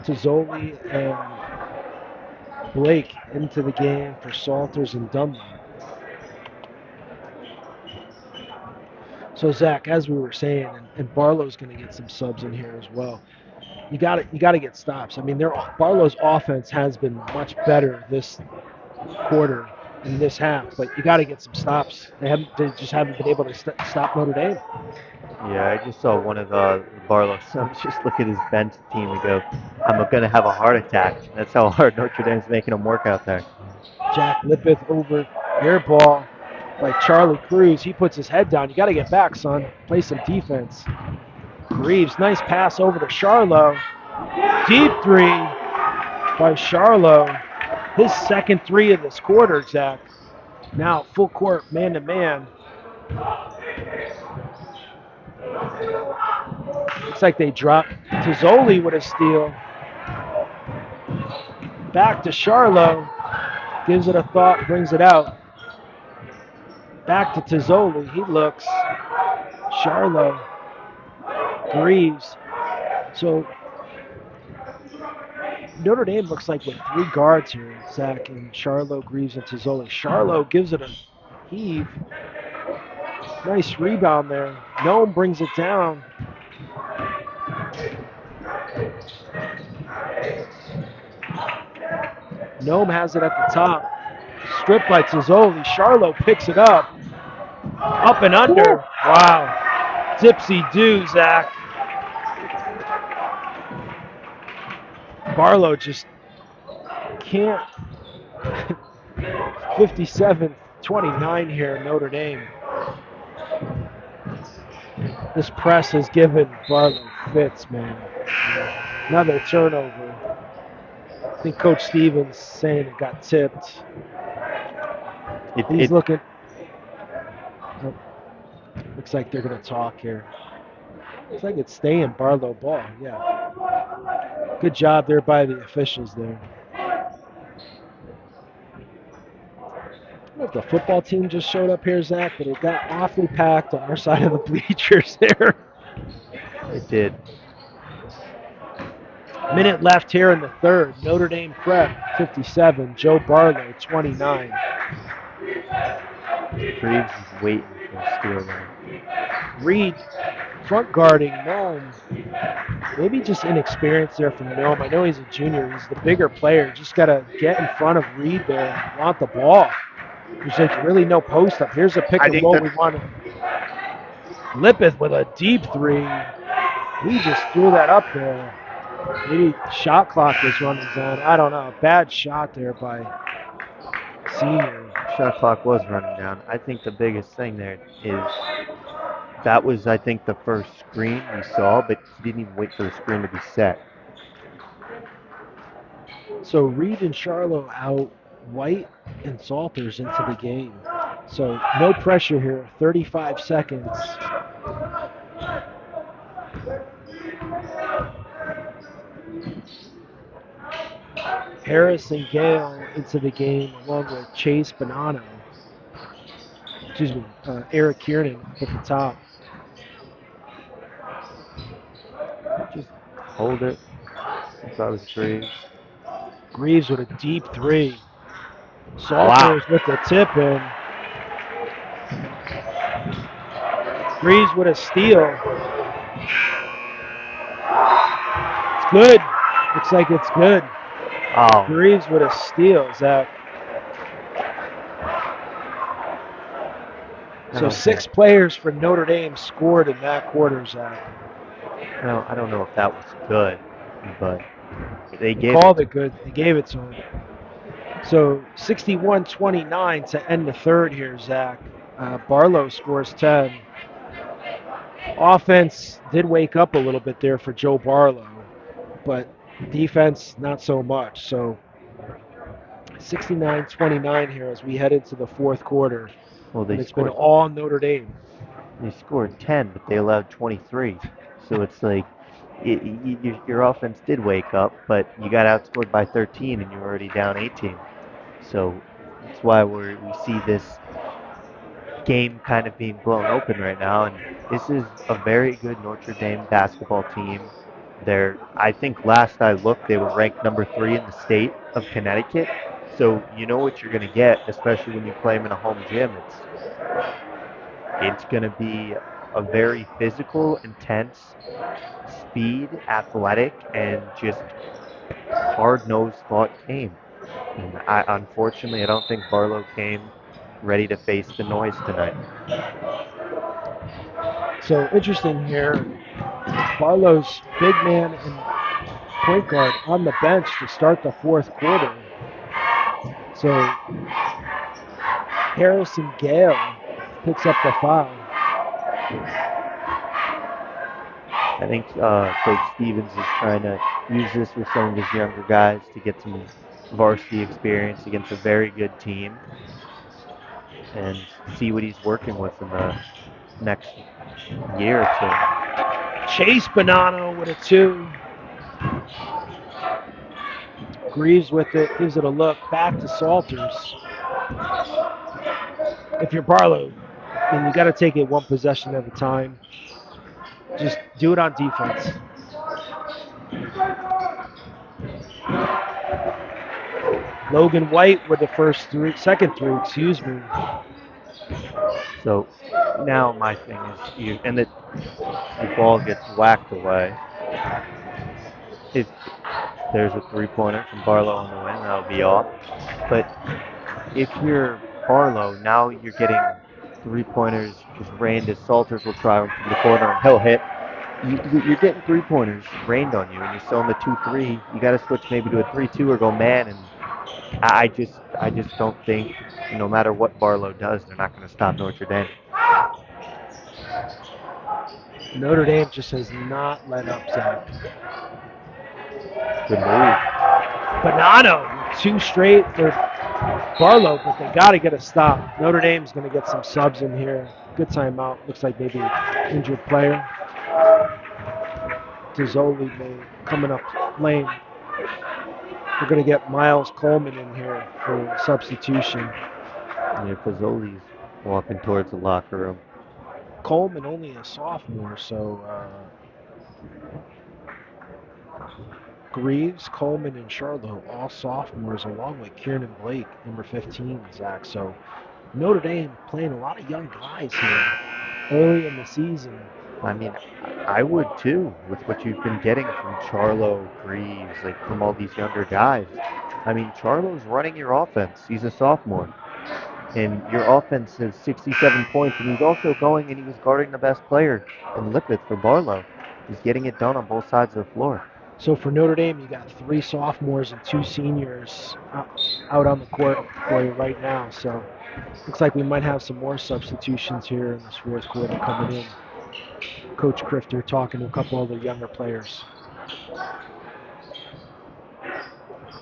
Speaker 1: Tizzoli and Blake into the game for Salters and Dunlap. So Zach, as we were saying, and Barlow's going to get some subs in here as well. You got to get stops. I mean, Barlow's offense has been much better this quarter in this half, but you got to get some stops. They just haven't been able to stop Notre Dame.
Speaker 2: Yeah, I just saw one of Barlow's sons just look at his bench team and go, I'm going to have a heart attack. That's how hard Notre Dame's making him work out there.
Speaker 1: Jack Lippeth over air ball by Charlie Cruz. He puts his head down. You got to get back, son. Play some defense. Reeves, nice pass over to Charlo. Deep 3 by Charlo. His second 3 of this quarter, Zach. Now full court, man-to-man. Looks like they dropped Tizzoli with a steal. Back to Charlo. Gives it a thought, brings it out. Back to Tizzoli. He looks. Charlo. Greaves. So Notre Dame looks like with 3 guards here, Zach, and Charlo, Greaves, and Tizzoli. Charlo gives it a heave. Nice rebound there. Nome brings it down. Nome has it at the top. Stripped by Tizzoli. Charlo picks it up. Up and under. Wow. Dipsy-do, Zach. Barlow just can't. 57-29 here, Notre Dame. This press has given Barlow fits, man. Another turnover. I think Coach Stevens saying it got tipped. He's looking. Oh, looks like they're going to talk here. Looks like it's staying Barlow ball, yeah. Good job there by the officials there. I don't know if the football team just showed up here, Zach, but it got awfully packed on our side of the bleachers there.
Speaker 2: It did.
Speaker 1: Minute left here in the third. Notre Dame Prep 57, Joe Barlow 29.
Speaker 2: Greaves is waiting for a steal there.
Speaker 1: Reed front guarding Nome. Maybe just inexperience there from Nome. I know he's a junior. He's the bigger player. Just got to get in front of Reed there and want the ball. There's like really no post up. Here's a pick and roll we want. Lippeth with a deep 3. He just threw that up there. Maybe shot clock was running down. I don't know. Bad shot there by senior.
Speaker 2: Shot clock was running down. I think the biggest thing there is that was, I think, the first screen we saw, but he didn't even wait for the screen to be set.
Speaker 1: So Reed and Charlo out, White and Salters into the game. So no pressure here, 35 seconds. Harris and Gale into the game along with Chase Bonanno. Excuse me, Eric Kiernan at the top.
Speaker 2: Just hold it. I thought it was Greaves.
Speaker 1: Greaves with a deep 3. Salters with the tip in. Greaves with a steal. Good. Looks like it's good.
Speaker 2: Oh,
Speaker 1: Greaves with a steal, Zach.
Speaker 2: I
Speaker 1: So
Speaker 2: don't think.
Speaker 1: 6 players for Notre Dame scored in that quarter, Zach.
Speaker 2: I don't know if that was good, but they
Speaker 1: They
Speaker 2: gave it
Speaker 1: called
Speaker 2: to
Speaker 1: it good. They gave it to him. So 61-29 to end the third here, Zach. Barlow scores 10. Offense did wake up a little bit there for Joe Barlow, but defense not so much. So 69-29 here as we head into the fourth quarter,
Speaker 2: well,
Speaker 1: and it's been all Notre Dame.
Speaker 2: they scored 10, but they allowed 23. So it's like your offense did wake up, but you got outscored by 13 and you're already down 18. So that's why we see this game kind of being blown open right now. And this is a very good Notre Dame basketball team. I think last I looked, they were ranked number 3 in the state of Connecticut. So you know what you're going to get, especially when you play them in a home gym. It's going to be a very physical, intense, speed, athletic, and just hard-nosed fought game. And unfortunately, I don't think Barlow came ready to face the noise tonight.
Speaker 1: So interesting here. Barlow's big man and point guard on the bench to start the fourth quarter. So Harrison Gale picks up the foul.
Speaker 2: I think Coach Stevens is trying to use this with some of his younger guys to get some varsity experience against a very good team and see what he's working with in the next year or two.
Speaker 1: Chase Bonanno with a 2. Greaves with it, gives it a look, back to Salters. If you're Barlow, then you got to take it one possession at a time. Just do it on defense. Logan White with the second three, excuse me.
Speaker 2: So now my thing is, the ball gets whacked away. If there's a 3-pointer from Barlow on the wing, that'll be off. But if you're Barlow, now you're getting 3-pointers just rained as Salters will try from the corner and he'll hit. You're getting 3-pointers rained on you, and you're still in the 2-3. You got to switch maybe to a 3-2 or go man. And I just don't think, no matter what Barlow does, they're not going to stop Notre Dame.
Speaker 1: Notre Dame just has not let up, Zach.
Speaker 2: Good move.
Speaker 1: Bonanno, 2 straight for Barlow, but they got to get a stop. Notre Dame's going to get some subs in here. Good timeout. Looks like maybe injured player. Tizzoli coming up lane. We're going to get Miles Coleman in here for substitution.
Speaker 2: Yeah, Fazoli's walking towards the locker room.
Speaker 1: Coleman only a sophomore, so Greaves, Coleman, and Charlotte all sophomores, along with Kieran Blake, number 15, Zach. So Notre Dame playing a lot of young guys here early in the season.
Speaker 2: I mean, I would too, with what you've been getting from Charlo, Greaves, like from all these younger guys. I mean, Charlo's running your offense. He's a sophomore. And your offense has 67 points, and he's also going and he was guarding the best player in Lippitt for Barlow. He's getting it done on both sides of the floor.
Speaker 1: So for Notre Dame, you got 3 sophomores and 2 seniors out on the court for you right now. So looks like we might have some more substitutions here in this fourth quarter coming in. Coach Crifter talking to a couple of the younger players.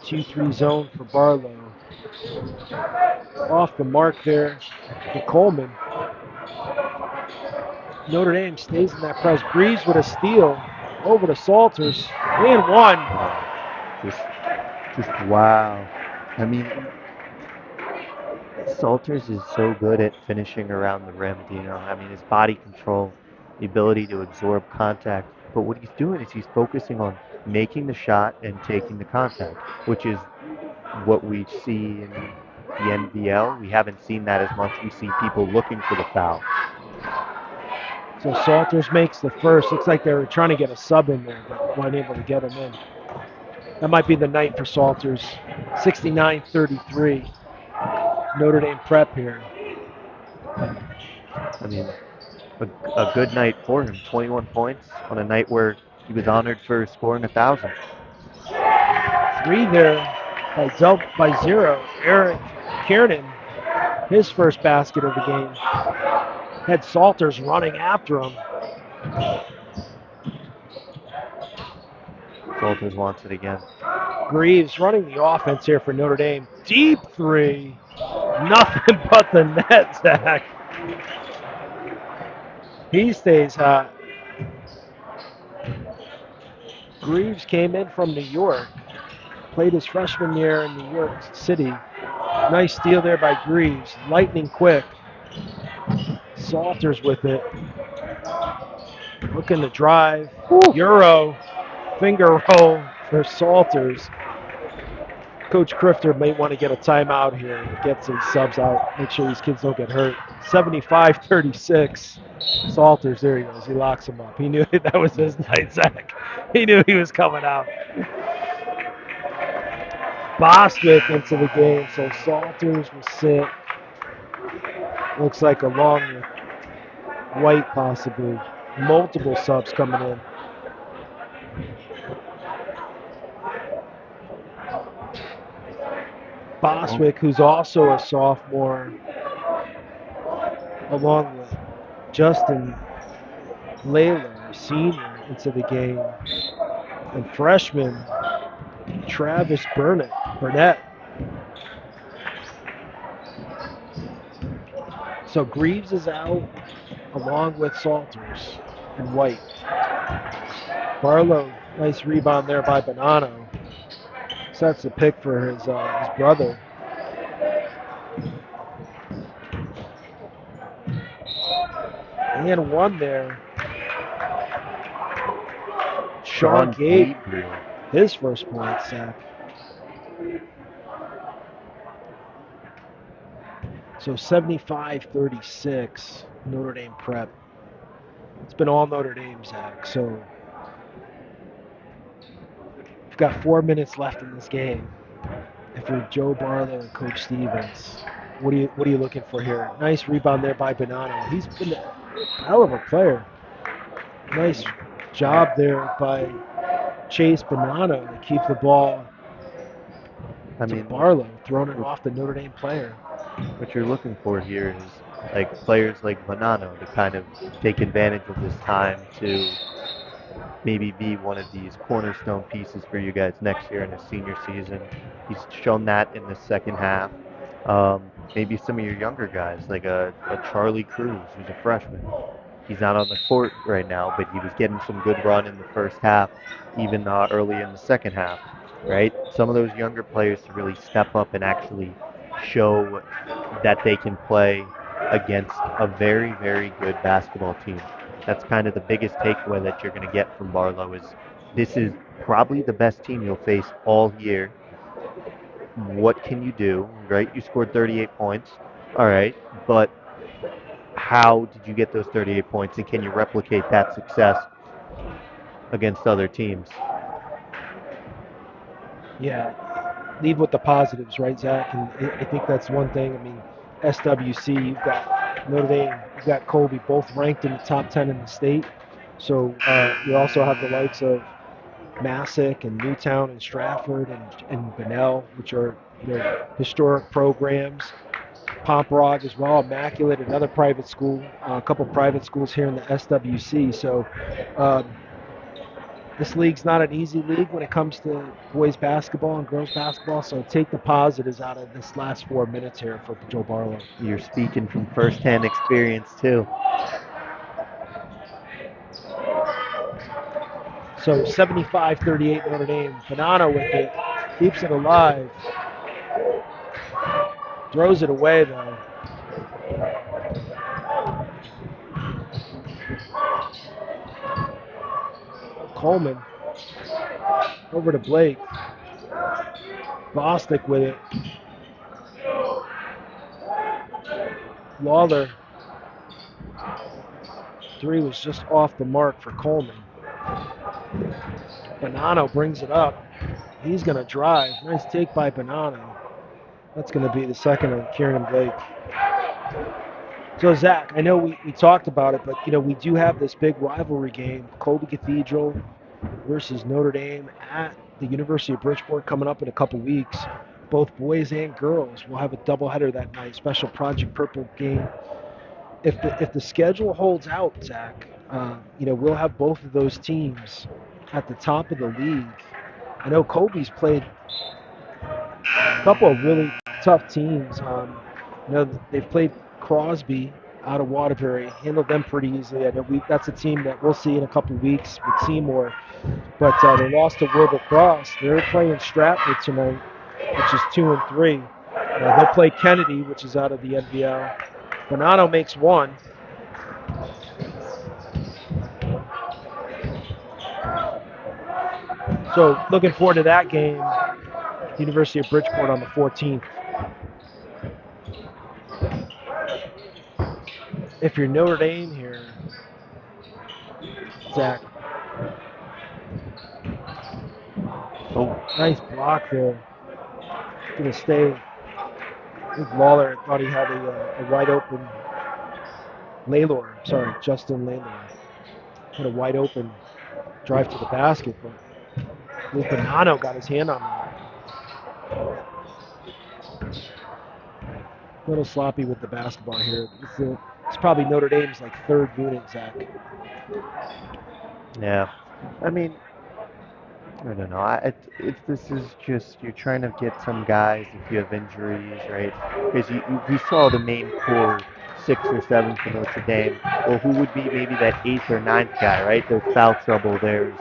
Speaker 1: 2-3 zone for Barlow. Off the mark there for Coleman. Notre Dame stays in that press. Greaves with a steal over to Salters. And 1.
Speaker 2: Just wow. I mean, Salters is so good at finishing around the rim, I mean, his body control, the ability to absorb contact. But what he's doing is he's focusing on making the shot and taking the contact, which is what we see in the NBL. We haven't seen that as much. We see people looking for the foul.
Speaker 1: So Salters makes the first. Looks like they were trying to get a sub in there, but weren't able to get him in. That might be the night for Salters. 69-33. Notre Dame Prep here.
Speaker 2: I mean, a good night for him. 21 points on a night where he was honored for scoring 1,000.
Speaker 1: 3 there by 0. Eric Kiernan, his first basket of the game. Had Salters running after him.
Speaker 2: Salters wants it again.
Speaker 1: Greaves running the offense here for Notre Dame. Deep 3. Nothing but the net, Zach. He stays hot. Greaves came in from New York. Played his freshman year in New York City. Nice steal there by Greaves. Lightning quick. Salters with it. Looking to drive. Euro. Finger roll for Salters. Coach Crifter may want to get a timeout here and get some subs out. Make sure these kids don't get hurt. 75-36. Salters, there he goes. He locks him up. He knew that was his night, Zach. He knew he was coming out. Bostwick into the game, so Salters will sit. Looks like along with White possibly. Multiple subs coming in. Bostwick, who's also a sophomore, along with Justin Layler, senior, into the game. And freshman Travis Burnett. So Greaves is out along with Salters and White. Barlow, nice rebound there by Bonanno. Sets the pick for his brother. And one there. Sean Gabriel, his first point, Zach. So 75-36, Notre Dame Prep. It's been all Notre Dame, Zach. So we've got 4 minutes left in this game. If you're Joe Barlow and Coach Stevens, what are you looking for here? Nice rebound there by Bonanno. He's been a hell of a player. Nice job there by Chase Bonanno to keep the ball to Barlow, throwing it off the Notre Dame player.
Speaker 2: What you're looking for here is like players like Bonanno to kind of take advantage of this time to maybe be one of these cornerstone pieces for you guys next year in his senior season. He's shown that in the second half. Maybe some of your younger guys, like a Charlie Cruz, who's a freshman. He's not on the court right now, but he was getting some good run in the first half, even early in the second half, right? Some of those younger players to really step up and actually show that they can play against a very, very good basketball team. That's kind of the biggest takeaway that you're going to get from Barlow is this is probably the best team you'll face all year. What can you do, right? You scored 38 points, all right, but how did you get those 38 points, and can you replicate that success against other teams?
Speaker 1: Yeah, lead with the positives, right, Zach? And I think that's one thing. I mean, SWC, you've got Notre Dame, you've got Colby, both ranked in the top 10 in the state. So you also have the likes of Massac and Newtown and Stratford and Bunnell, which are their historic programs. Pomperog as well, Immaculate, another private school, a couple private schools here in the SWC. So this league's not an easy league when it comes to boys basketball and girls basketball, so take the positives out of this last 4 minutes here for Joe Barlow.
Speaker 2: You're speaking from firsthand experience, too.
Speaker 1: So 75-38 Notre Dame. Bonanno with it, keeps it alive. Throws it away, though. Coleman over to Blake. Bostic with it. Lawler three was just off the mark for Coleman. Bonanno brings it up. He's going to drive. Nice take by Bonanno. That's going to be the second of Kieran Blake. So, Zach, I know we talked about it, but, we do have this big rivalry game, Colby Cathedral versus Notre Dame at the University of Bridgeport coming up in a couple weeks. Both boys and girls will have a doubleheader that night, special Project Purple game. If the schedule holds out, Zach, we'll have both of those teams at the top of the league. I know Colby's played a couple of really tough teams. They've played Crosby out of Waterbury, handled them pretty easily. I know that's a team that we'll see in a couple weeks with Seymour. But they lost to Wilbur Cross. They're playing Stratford tonight, which is 2-3. They'll play Kennedy, which is out of the NBL. Bonanno makes one. So looking forward to that game, University of Bridgeport on the 14th. If you're Notre Dame here, Zach. Oh, nice block there. Going to stay. I think Lawler thought he had a wide open Laylor. Sorry, Justin Laylor. Had a wide open drive to the basket, but Luke Bonanno got his hand on that. A little sloppy with the basketball here. It's probably Notre Dame's third unit, Zach.
Speaker 2: Yeah, I mean, I don't know. This is just you're trying to get some guys if you have injuries, right? Because we saw the main core 6 or 7 for Notre Dame. Well, who would be maybe that 8th or 9th guy, right? There's foul trouble. There's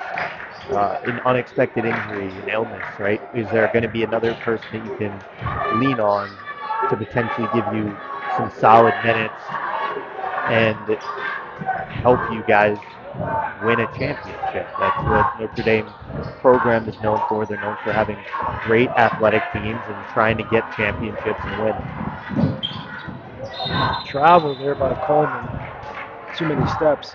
Speaker 2: an unexpected injury, an illness, right? Is there going to be another person that you can lean on to potentially give you some solid minutes and help you guys win a championship? That's what Notre Dame program is known for. They're known for having great athletic teams and trying to get championships and win.
Speaker 1: Travel there by Coleman. Too many steps.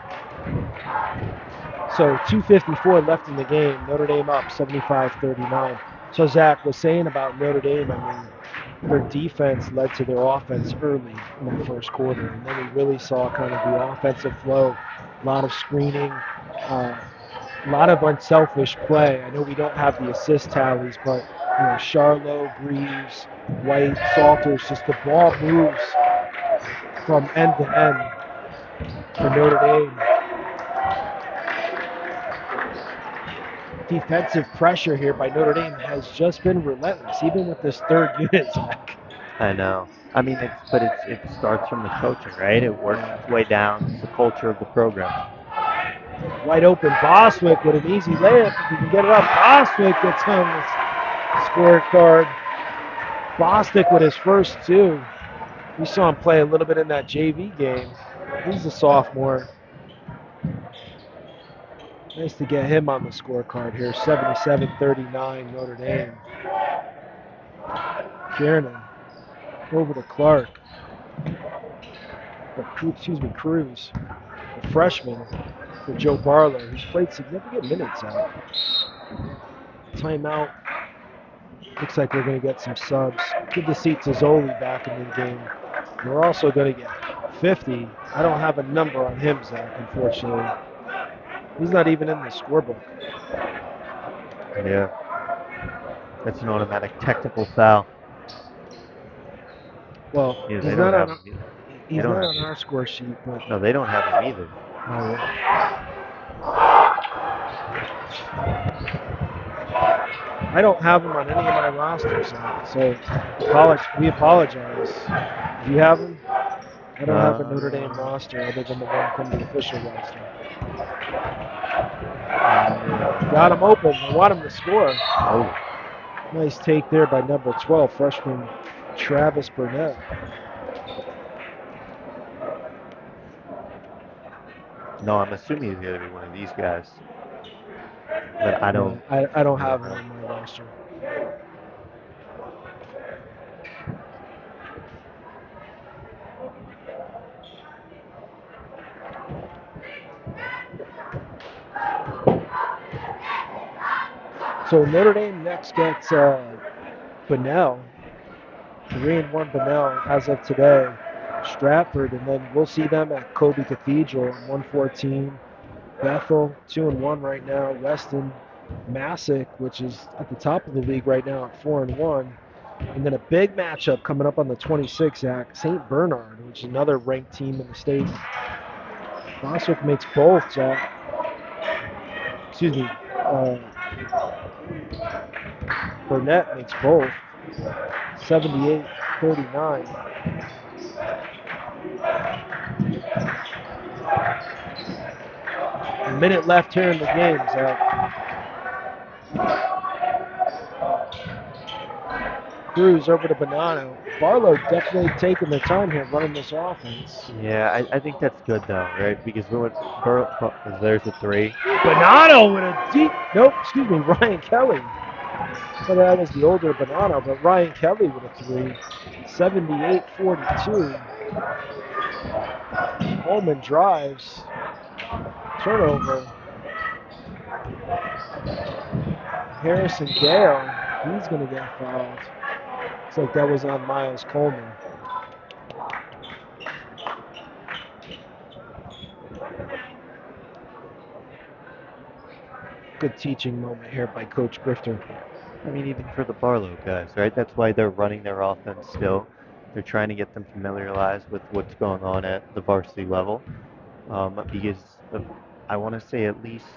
Speaker 1: So 2:54 left in the game. Notre Dame up 75-39. So Zach was saying about Notre Dame, I mean, their defense led to their offense early in the first quarter. And then we really saw kind of the offensive flow, a lot of screening, a lot of unselfish play. I know we don't have the assist tallies, but Charlo, Greaves, White, Salters, just the ball moves from end to end for Notre Dame. Defensive pressure here by Notre Dame has just been relentless, even with this third unit, Zach.
Speaker 2: I know. I mean, it starts from the coaching, right? It works its way down. It's the culture of the program.
Speaker 1: Wide open, Bostwick with an easy layup. If you can get it up, Bostwick gets on the scorecard. Bostwick with his first 2. We saw him play a little bit in that JV game. He's a sophomore. Nice to get him on the scorecard here. 77-39 Notre Dame. Kiernan over to Clark. Cruz, a freshman for Joe Barlow, who's played significant minutes out. Timeout. Looks like we're going to get some subs. Good to see Tazzoli back in the game. We're also going to get 50. I don't have a number on him, Zach, unfortunately. He's not even in the scorebook.
Speaker 2: Yeah. That's an automatic technical foul.
Speaker 1: Well,
Speaker 2: yeah,
Speaker 1: he's not on our score sheet. But
Speaker 2: no, they don't have him either.
Speaker 1: Oh, yeah. I don't have him on any of my rosters, so we apologize. Do you have him? I don't have a Notre Dame roster other than the one from the official roster. Got him open. I want him to score.
Speaker 2: Oh.
Speaker 1: Nice take there by number 12, freshman Travis Burnett.
Speaker 2: No, I'm assuming he's going to be one of these guys. But I don't.
Speaker 1: I don't have him on my roster. So Notre Dame next gets Bunnell, 3-1 Bunnell as of today. Stratford, and then we'll see them at Kobe Cathedral, 114. Bethel, 2-1 right now. Weston, Massac, which is at the top of the league right now at 4-1. And then a big matchup coming up on the 26th at St. Bernard, which is another ranked team in the state. Boswick makes both, Jack. Excuse me. Burnett makes both. 78-39. A minute left here in the game, Zach. Cruz over to Bonanno. Barlow definitely taking their time here running this offense.
Speaker 2: Yeah, I think that's good though, right? Because there's a three.
Speaker 1: Bonanno with a deep, nope, excuse me, Ryan Kelly. Well, that was the older Bonanno, but Ryan Kelly with a three. 78-42. Coleman drives. Turnover. Harrison Gale, he's going to get fouled. Looks like that was on Miles Coleman. Good teaching moment here by Coach Grifter.
Speaker 2: I mean, even for the Barlow guys, right? That's why they're running their offense still. They're trying to get them familiarized with what's going on at the varsity level. Because I want to say at least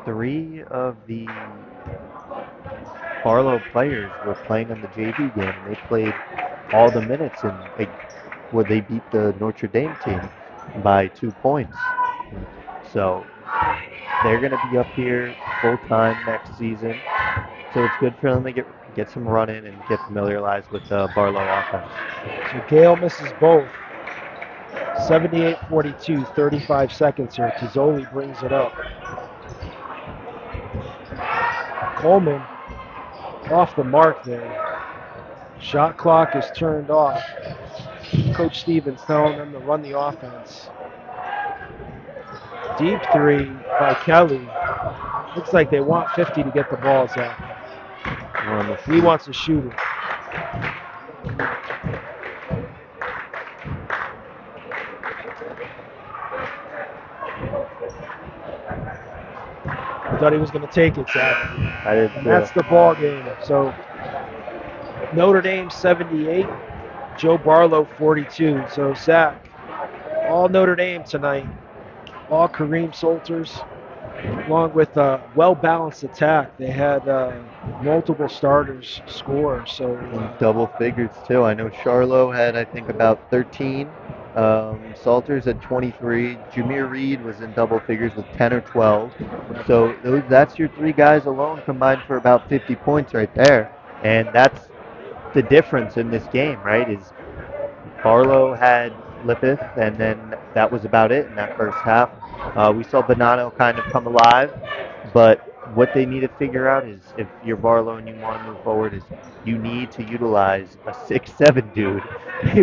Speaker 2: three of the Barlow players were playing in the JV game, and they played all the minutes where they beat the Notre Dame team by 2 points. So they're going to be up here full time next season. So it's good for them to get some run in and get familiarized with the Barlow offense.
Speaker 1: So Gale misses both. 78-42, 35 seconds here. Tizzoli brings it up. Coleman off the mark there. Shot clock is turned off. Coach Stevens telling them to run the offense. Deep three by Kelly. Looks like they want 50 to get the ball, Zach. He wants to shoot it. I thought he was going to take it, Zach.
Speaker 2: I did
Speaker 1: And that's the ball game. So Notre Dame 78, Joe Barlow 42. So Zach, all Notre Dame tonight, all Kareem Salters, along with a well-balanced attack. They had multiple starters score. So
Speaker 2: double figures too. I know Charlo had I think about 13. Salters had 23. Jameer Reed was in double figures with 10 or 12. So that's your three guys alone combined for about 50 points right there. And that's the difference in this game, right? Is Barlow had Lippeth, and then that was about it in that first half. We saw Bonanno kind of come alive, but what they need to figure out is if you're Barlow and you want to move forward is you need to utilize a 6'7" dude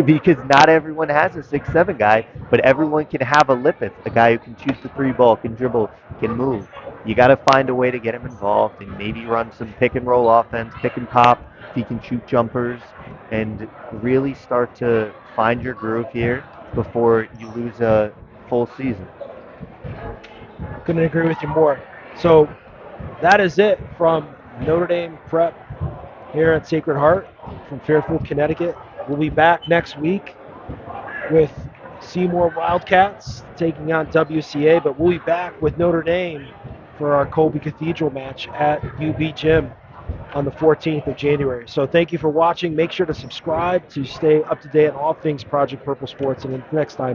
Speaker 2: because not everyone has a 6'7" guy, but everyone can have a Lippeth, a guy who can shoot the three ball, can dribble, can move. You got to find a way to get him involved and maybe run some pick and roll offense, pick and pop if he can shoot jumpers, and really start to find your groove here before you lose a full season.
Speaker 1: Couldn't agree with you more. So that is it from Notre Dame Prep here at Sacred Heart from Fairfield, Connecticut. We'll be back next week with Seymour Wildcats taking on WCA, but we'll be back with Notre Dame for our Kobe Cathedral match at UB Gym on the 14th of January. So thank you for watching. Make sure to subscribe to stay up to date on all things Project Purple Sports. And until next time,